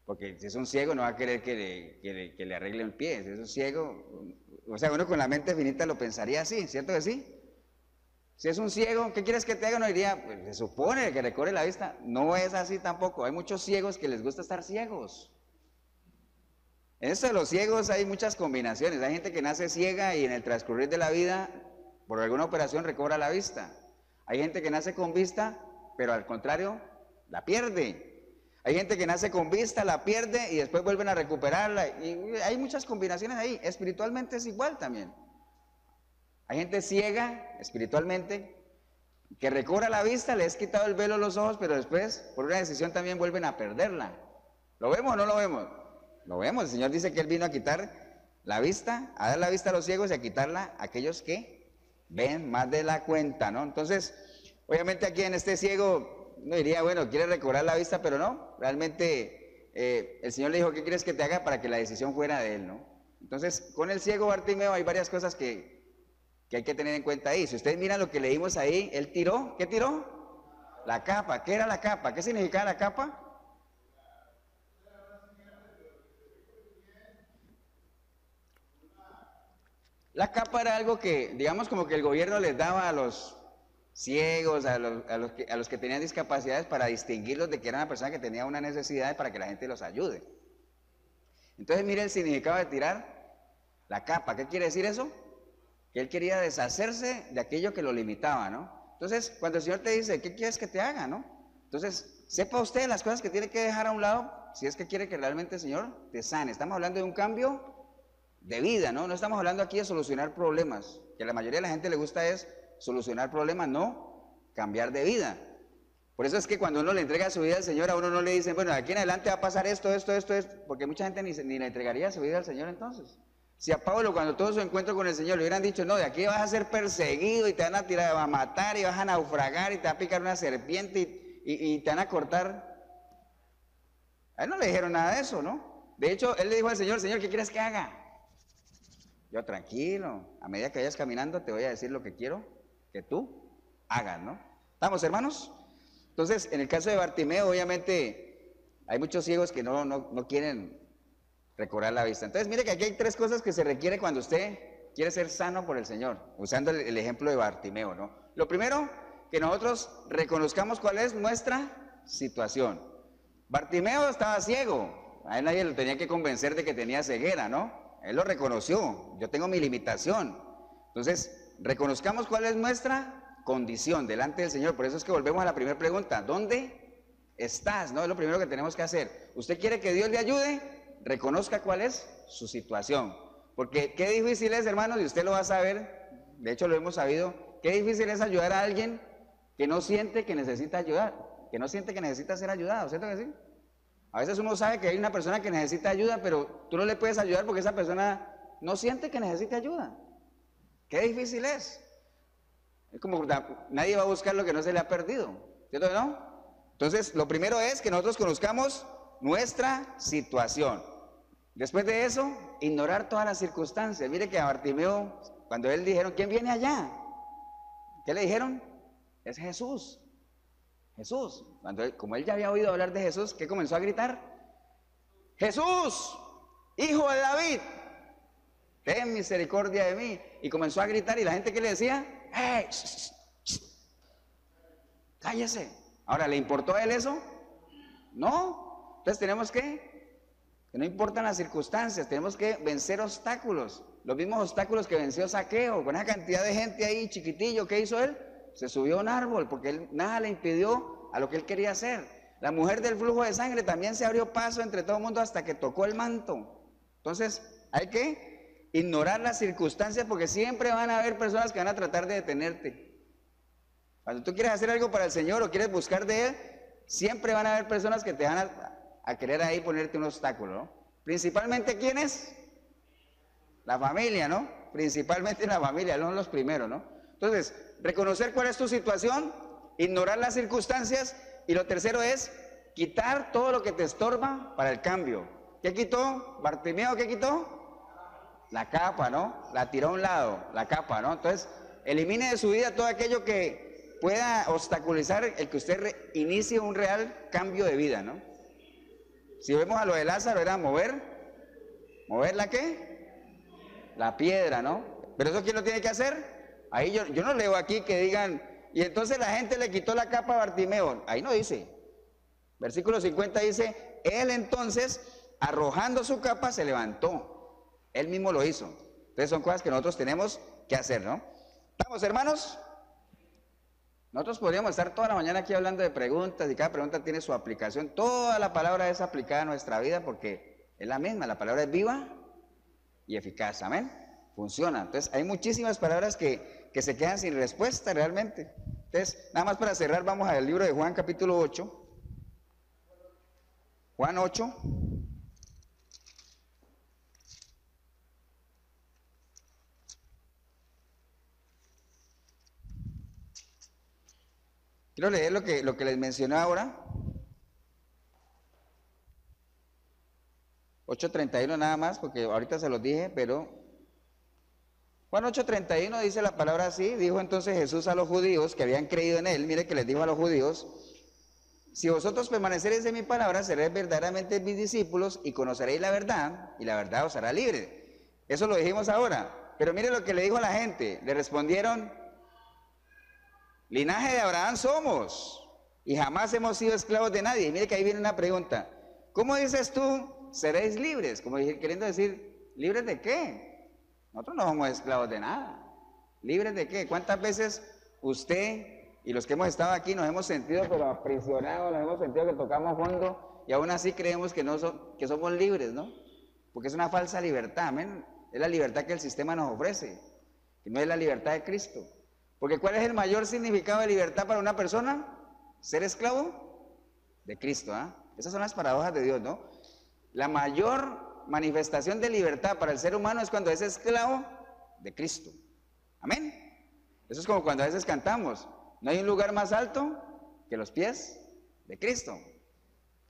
Porque si es un ciego no va a querer que le arregle el pie. Si es un ciego, o sea, uno con la mente finita lo pensaría así, ¿cierto que sí? Si es un ciego, ¿qué quieres que te haga? No diría: pues se supone que recobre la vista. No es así tampoco. Hay muchos ciegos que les gusta estar ciegos. En esto de los ciegos hay muchas combinaciones. Hay gente que nace ciega y en el transcurrir de la vida, por alguna operación, recobra la vista. Hay gente que nace con vista, pero al contrario, la pierde. Hay gente que nace con vista, la pierde y después vuelven a recuperarla. Y hay muchas combinaciones ahí. Espiritualmente es igual también. Hay gente ciega espiritualmente que recobra la vista, le has quitado el velo a los ojos, pero después, por una decisión, también vuelven a perderla. ¿Lo vemos o no lo vemos? Lo vemos. El Señor dice que Él vino a quitar la vista, a dar la vista a los ciegos y a quitarla a aquellos que ven más de la cuenta, ¿no? Entonces, obviamente aquí en este ciego, uno diría: bueno, quiere recobrar la vista, pero no. Realmente el Señor le dijo: ¿qué quieres que te haga? Para que la decisión fuera de Él, ¿no? Entonces, con el ciego Bartimeo hay varias cosas que hay que tener en cuenta ahí. Si ustedes miran lo que leímos ahí, él tiró, ¿qué tiró? La capa. ¿Qué era la capa? ¿Qué significaba la capa? La capa era algo que, digamos, como que el gobierno les daba a los ciegos, a los que tenían discapacidades, para distinguirlos de que era una persona que tenía una necesidad, para que la gente los ayude. Entonces, mire el significado de tirar la capa. ¿Qué quiere decir eso? Que él quería deshacerse de aquello que lo limitaba, ¿no? Entonces, cuando el Señor te dice: ¿qué quieres que te haga, no? Entonces, sepa usted las cosas que tiene que dejar a un lado si es que quiere que realmente el Señor te sane. Estamos hablando de un cambio de vida, ¿no? No estamos hablando aquí de solucionar problemas, que a la mayoría de la gente le gusta es solucionar problemas, no cambiar de vida. Por eso es que cuando uno le entrega su vida al Señor, a uno no le dicen: bueno, de aquí en adelante va a pasar esto, porque mucha gente ni le entregaría su vida al Señor entonces. Si a Pablo, cuando todo su encuentro con el Señor, le hubieran dicho: no, de aquí vas a ser perseguido y te van a tirar, a matar y vas a naufragar y te va a picar una serpiente y te van a cortar. A él no le dijeron nada de eso, ¿no? De hecho, él le dijo al Señor: Señor, ¿qué quieres que haga? Yo: tranquilo, a medida que vayas caminando te voy a decir lo que quiero que tú hagas, ¿no? ¿Estamos, hermanos? Entonces, en el caso de Bartimeo, obviamente, hay muchos ciegos que no quieren recobrar la vista. Entonces, mire que aquí hay tres cosas que se requiere cuando usted quiere ser sano por el Señor, usando el ejemplo de Bartimeo, ¿no? Lo primero, que nosotros reconozcamos cuál es nuestra situación. Bartimeo estaba ciego, a él nadie lo tenía que convencer de que tenía ceguera, ¿no? Él lo reconoció: yo tengo mi limitación. Entonces, reconozcamos cuál es nuestra condición delante del Señor. Por eso es que volvemos a la primera pregunta: ¿dónde estás? ¿No? Es lo primero que tenemos que hacer. ¿Usted quiere que Dios le ayude? Reconozca cuál es su situación. Porque qué difícil es, hermanos, y usted lo va a saber, de hecho lo hemos sabido, qué difícil es ayudar a alguien que no siente que necesita ayudar, que no siente que necesita ser ayudado, ¿cierto que sí? A veces uno sabe que hay una persona que necesita ayuda, pero tú no le puedes ayudar porque esa persona no siente que necesita ayuda. Qué difícil es. Es como nadie va a buscar lo que no se le ha perdido, ¿cierto o no? Entonces, lo primero es que nosotros conozcamos nuestra situación. Después de eso, ignorar todas las circunstancias. Mire que a Bartimeo, cuando él dijeron, ¿quién viene allá? ¿Qué le dijeron? Es Jesús. Jesús. Como él ya había oído hablar de Jesús, ¿qué comenzó a gritar? Jesús, hijo de David, ten misericordia de mí. Y comenzó a gritar, y la gente, ¿qué le decía? ¡Hey! ¡Cállese! Ahora, ¿le importó a él eso? No. Entonces tenemos que no importan las circunstancias, tenemos que vencer obstáculos. Los mismos obstáculos que venció Zaqueo, con esa cantidad de gente ahí, chiquitillo, ¿qué hizo él? Se subió a un árbol, porque él, nada le impidió a lo que él quería hacer. La mujer del flujo de sangre también se abrió paso entre todo el mundo hasta que tocó el manto. Entonces, hay que ignorar las circunstancias, porque siempre van a haber personas que van a tratar de detenerte. Cuando tú quieres hacer algo para el Señor o quieres buscar de Él, siempre van a haber personas que te van a querer ahí ponerte un obstáculo, ¿no? Principalmente, ¿quiénes? La familia, ¿no? Principalmente la familia, son los primeros, ¿no? Entonces, reconocer cuál es tu situación, ignorar las circunstancias, y lo tercero es quitar todo lo que te estorba para el cambio. ¿Qué quitó? Bartimeo, ¿qué quitó? La capa, ¿no? La tiró a un lado, la capa, ¿no? Entonces, elimine de su vida todo aquello que pueda obstaculizar el que usted inicie un real cambio de vida, ¿no? Si vemos a lo de Lázaro, era ¿mover la qué? La piedra, ¿no? Pero eso ¿quién lo tiene que hacer? Ahí yo no leo aquí que digan, y entonces la gente le quitó la capa a Bartimeo. Ahí no dice. Versículo 50 dice, él entonces, arrojando su capa, se levantó. Él mismo lo hizo. Entonces son cosas que nosotros tenemos que hacer, ¿no? ¿Estamos, hermanos? Nosotros podríamos estar toda la mañana aquí hablando de preguntas, y cada pregunta tiene su aplicación. Toda la palabra es aplicada a nuestra vida porque es la misma. La palabra es viva y eficaz. Amén. Funciona. Entonces, hay muchísimas palabras que se quedan sin respuesta realmente. Entonces, nada más para cerrar, vamos al libro de Juan, capítulo 8. Juan 8. Quiero leer lo que les mencioné ahora. 8:31 nada más, porque ahorita se los dije, pero Juan 8:31 dice la palabra así. Dijo entonces Jesús a los judíos que habían creído en él, mire que les dijo a los judíos, si vosotros permaneceréis en mi palabra, seréis verdaderamente mis discípulos y conoceréis la verdad, y la verdad os hará libre. Eso lo dijimos ahora, pero mire lo que le dijo a la gente. Le respondieron, linaje de Abraham somos, y jamás hemos sido esclavos de nadie. Y mire que ahí viene una pregunta. ¿Cómo dices tú, seréis libres? Como queriendo decir, ¿libres de qué? Nosotros no somos esclavos de nada. ¿Libres de qué? ¿Cuántas veces usted y los que hemos estado aquí nos hemos sentido pero aprisionados, nos hemos sentido que tocamos fondo y aún así creemos que somos libres, ¿no? Porque es una falsa libertad, amén. Es la libertad que el sistema nos ofrece, que no es la libertad de Cristo. Porque ¿cuál es el mayor significado de libertad para una persona? Ser esclavo de Cristo, ¿ah? Esas son las paradojas de Dios, ¿no? La mayor manifestación de libertad para el ser humano es cuando es esclavo de Cristo. Amén. Eso es como cuando a veces cantamos, no hay un lugar más alto que los pies de Cristo.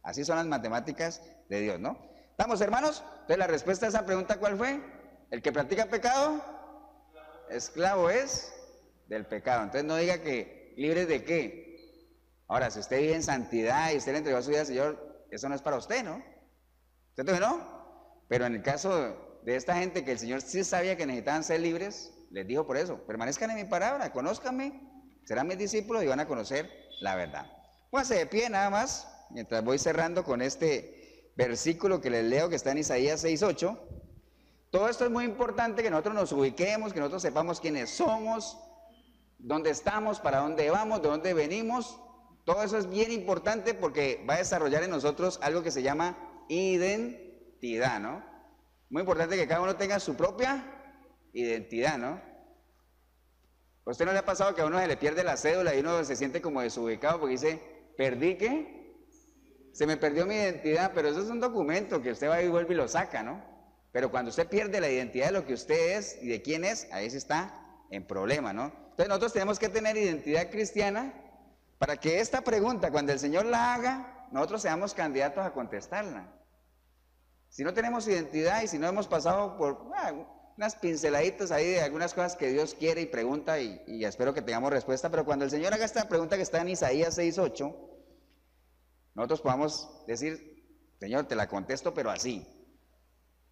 Así son las matemáticas de Dios, ¿no? ¿Estamos, hermanos? Entonces la respuesta a esa pregunta, ¿cuál fue? El que practica pecado, esclavo es del pecado. Entonces no diga que libres de qué. Ahora, si usted vive en santidad y usted le entregó su vida al Señor, eso no es para usted, ¿no? ¿Cierto que no? Pero en el caso de esta gente que el Señor sí sabía que necesitaban ser libres, les dijo por eso, permanezcan en mi palabra, conózcanme, serán mis discípulos y van a conocer la verdad. Pónganse de pie nada más, mientras voy cerrando con este versículo que les leo que está en Isaías 6:8. Todo esto es muy importante, que nosotros nos ubiquemos, que nosotros sepamos quiénes somos, dónde estamos, para dónde vamos, de dónde venimos. Todo eso es bien importante porque va a desarrollar en nosotros algo que se llama identidad, ¿no? Muy importante que cada uno tenga su propia identidad, ¿no? ¿A usted no le ha pasado que a uno se le pierde la cédula y uno se siente como desubicado porque dice, ¿perdí qué? Se me perdió mi identidad, pero eso es un documento que usted va y vuelve y lo saca, ¿no? Pero cuando usted pierde la identidad de lo que usted es y de quién es, ahí se está en problema, ¿no? Entonces nosotros tenemos que tener identidad cristiana para que esta pregunta, cuando el Señor la haga, nosotros seamos candidatos a contestarla. Si no tenemos identidad y si no hemos pasado por unas pinceladitas ahí de algunas cosas que Dios quiere y pregunta y espero que tengamos respuesta, pero cuando el Señor haga esta pregunta que está en Isaías 6:8, nosotros podamos decir, Señor, te la contesto, pero así.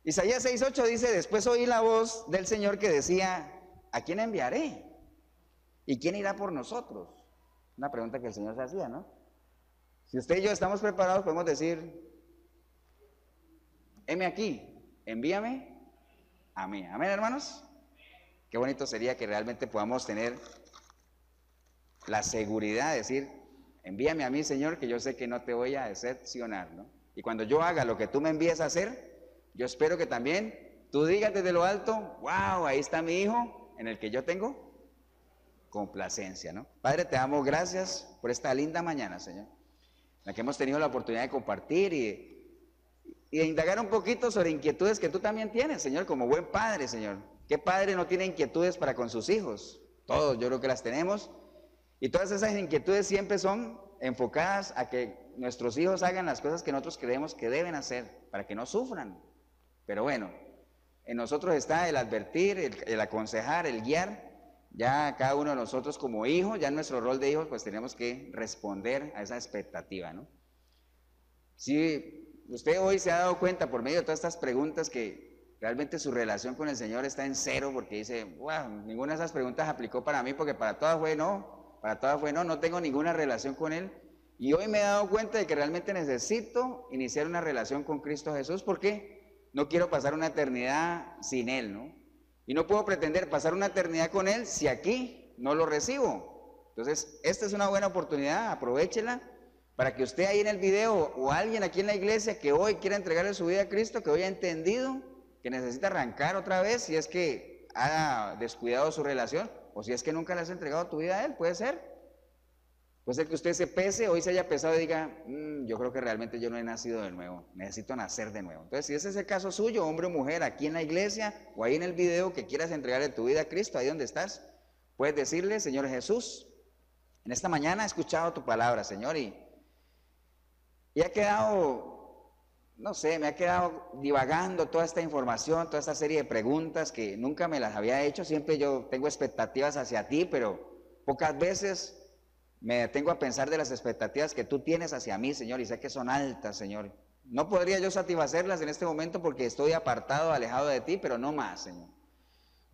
Isaías 6:8 dice, después oí la voz del Señor que decía, ¿a quién enviaré? ¿Y quién irá por nosotros? Una pregunta que el Señor se hacía, ¿no? Si usted y yo estamos preparados, podemos decir, heme aquí, envíame a mí. Amén, hermanos. Qué bonito sería que realmente podamos tener la seguridad de decir, envíame a mí, Señor, que yo sé que no te voy a decepcionar, ¿no? Y cuando yo haga lo que tú me envíes a hacer, yo espero que también tú digas desde lo alto, wow, ahí está mi hijo en el que yo tengo complacencia, ¿no? Padre, te damos gracias por esta linda mañana, Señor, en la que hemos tenido la oportunidad de compartir y de indagar un poquito sobre inquietudes que tú también tienes, Señor, como buen padre, Señor. ¿Qué padre no tiene inquietudes para con sus hijos? Todos, yo creo que las tenemos. Y todas esas inquietudes siempre son enfocadas a que nuestros hijos hagan las cosas que nosotros creemos que deben hacer, para que no sufran. Pero bueno, en nosotros está el advertir, el aconsejar, el guiar. Ya cada uno de nosotros como hijos, ya en nuestro rol de hijos, pues tenemos que responder a esa expectativa, ¿no? Si usted hoy se ha dado cuenta por medio de todas estas preguntas que realmente su relación con el Señor está en cero, porque dice, wow, ninguna de esas preguntas aplicó para mí, porque para todas fue no, no tengo ninguna relación con Él. Y hoy me he dado cuenta de que realmente necesito iniciar una relación con Cristo Jesús, porque no quiero pasar una eternidad sin Él, ¿no? Y no puedo pretender pasar una eternidad con Él si aquí no lo recibo. Entonces, esta es una buena oportunidad, aprovéchela, para que usted ahí en el video o alguien aquí en la iglesia que hoy quiera entregarle su vida a Cristo, que hoy ha entendido que necesita arrancar otra vez si es que ha descuidado su relación o si es que nunca le has entregado tu vida a Él, puede ser. Puede ser que usted se pese, hoy se haya pesado y diga, yo creo que realmente yo no he nacido de nuevo, necesito nacer de nuevo. Entonces, si ese es el caso suyo, hombre o mujer, aquí en la iglesia o ahí en el video que quieras entregarle tu vida a Cristo, ahí donde estás, puedes decirle, Señor Jesús, en esta mañana he escuchado tu palabra, Señor, y ha quedado, no sé, me ha quedado divagando toda esta información, toda esta serie de preguntas que nunca me las había hecho. Siempre yo tengo expectativas hacia ti, pero pocas veces me detengo a pensar de las expectativas que tú tienes hacia mí, Señor, y sé que son altas, Señor. No podría yo satisfacerlas en este momento porque estoy apartado, alejado de ti, pero no más, Señor.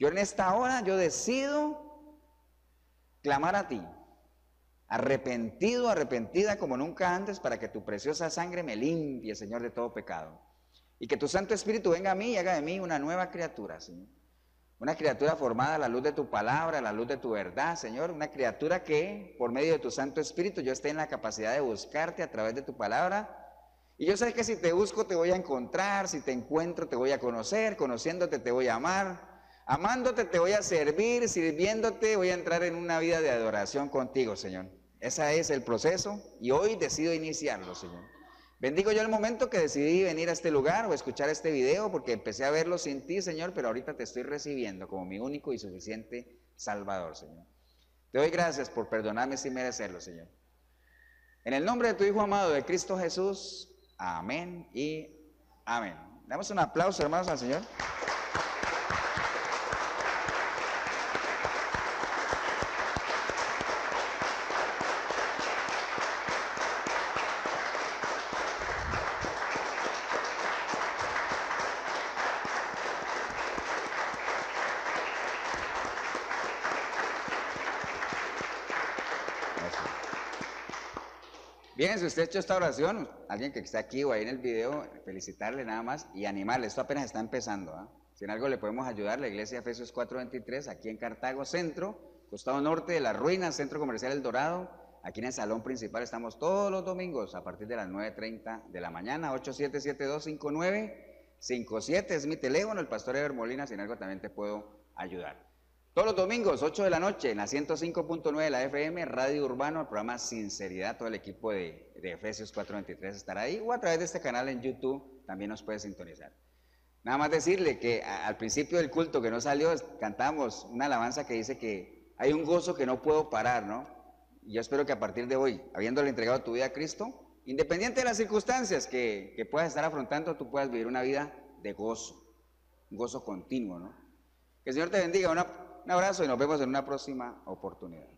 Yo en esta hora, yo decido clamar a ti, arrepentido, arrepentida como nunca antes, para que tu preciosa sangre me limpie, Señor, de todo pecado. Y que tu Santo Espíritu venga a mí y haga de mí una nueva criatura, Señor. Una criatura formada a la luz de tu palabra, a la luz de tu verdad, Señor. Una criatura que, por medio de tu Santo Espíritu, yo esté en la capacidad de buscarte a través de tu palabra. Y yo sé que si te busco te voy a encontrar, si te encuentro te voy a conocer, conociéndote te voy a amar, amándote te voy a servir, sirviéndote voy a entrar en una vida de adoración contigo, Señor. Ese es el proceso y hoy decido iniciarlo, Señor. Bendigo yo el momento que decidí venir a este lugar o escuchar este video, porque empecé a verlo sin ti, Señor, pero ahorita te estoy recibiendo como mi único y suficiente Salvador, Señor. Te doy gracias por perdonarme sin merecerlo, Señor. En el nombre de tu Hijo amado, de Cristo Jesús, amén y amén. Damos un aplauso, hermanos, al Señor. Bien, si usted ha hecho esta oración, alguien que está aquí o ahí en el video, felicitarle nada más y animarle. Esto apenas está empezando, ¿eh? Si en algo le podemos ayudar, la iglesia Efesios 4:23, aquí en Cartago Centro, costado norte de las ruinas, Centro Comercial El Dorado. Aquí en el salón principal estamos todos los domingos a partir de las 9:30 de la mañana. 87725957 es mi teléfono. El pastor Eber Molina, si en algo también te puedo ayudar. Todos los domingos, 8 de la noche, en la 105.9 de la FM, Radio Urbano, el programa Sinceridad. Todo el equipo de Efesios 4:23 estará ahí, o a través de este canal en YouTube también nos puede sintonizar. Nada más decirle que al principio del culto que no salió, cantamos una alabanza que dice que hay un gozo que no puedo parar, ¿no? Y yo espero que a partir de hoy, habiéndole entregado tu vida a Cristo, independiente de las circunstancias que puedas estar afrontando, tú puedas vivir una vida de gozo, un gozo continuo, ¿no? Que el Señor te bendiga, un abrazo y nos vemos en una próxima oportunidad.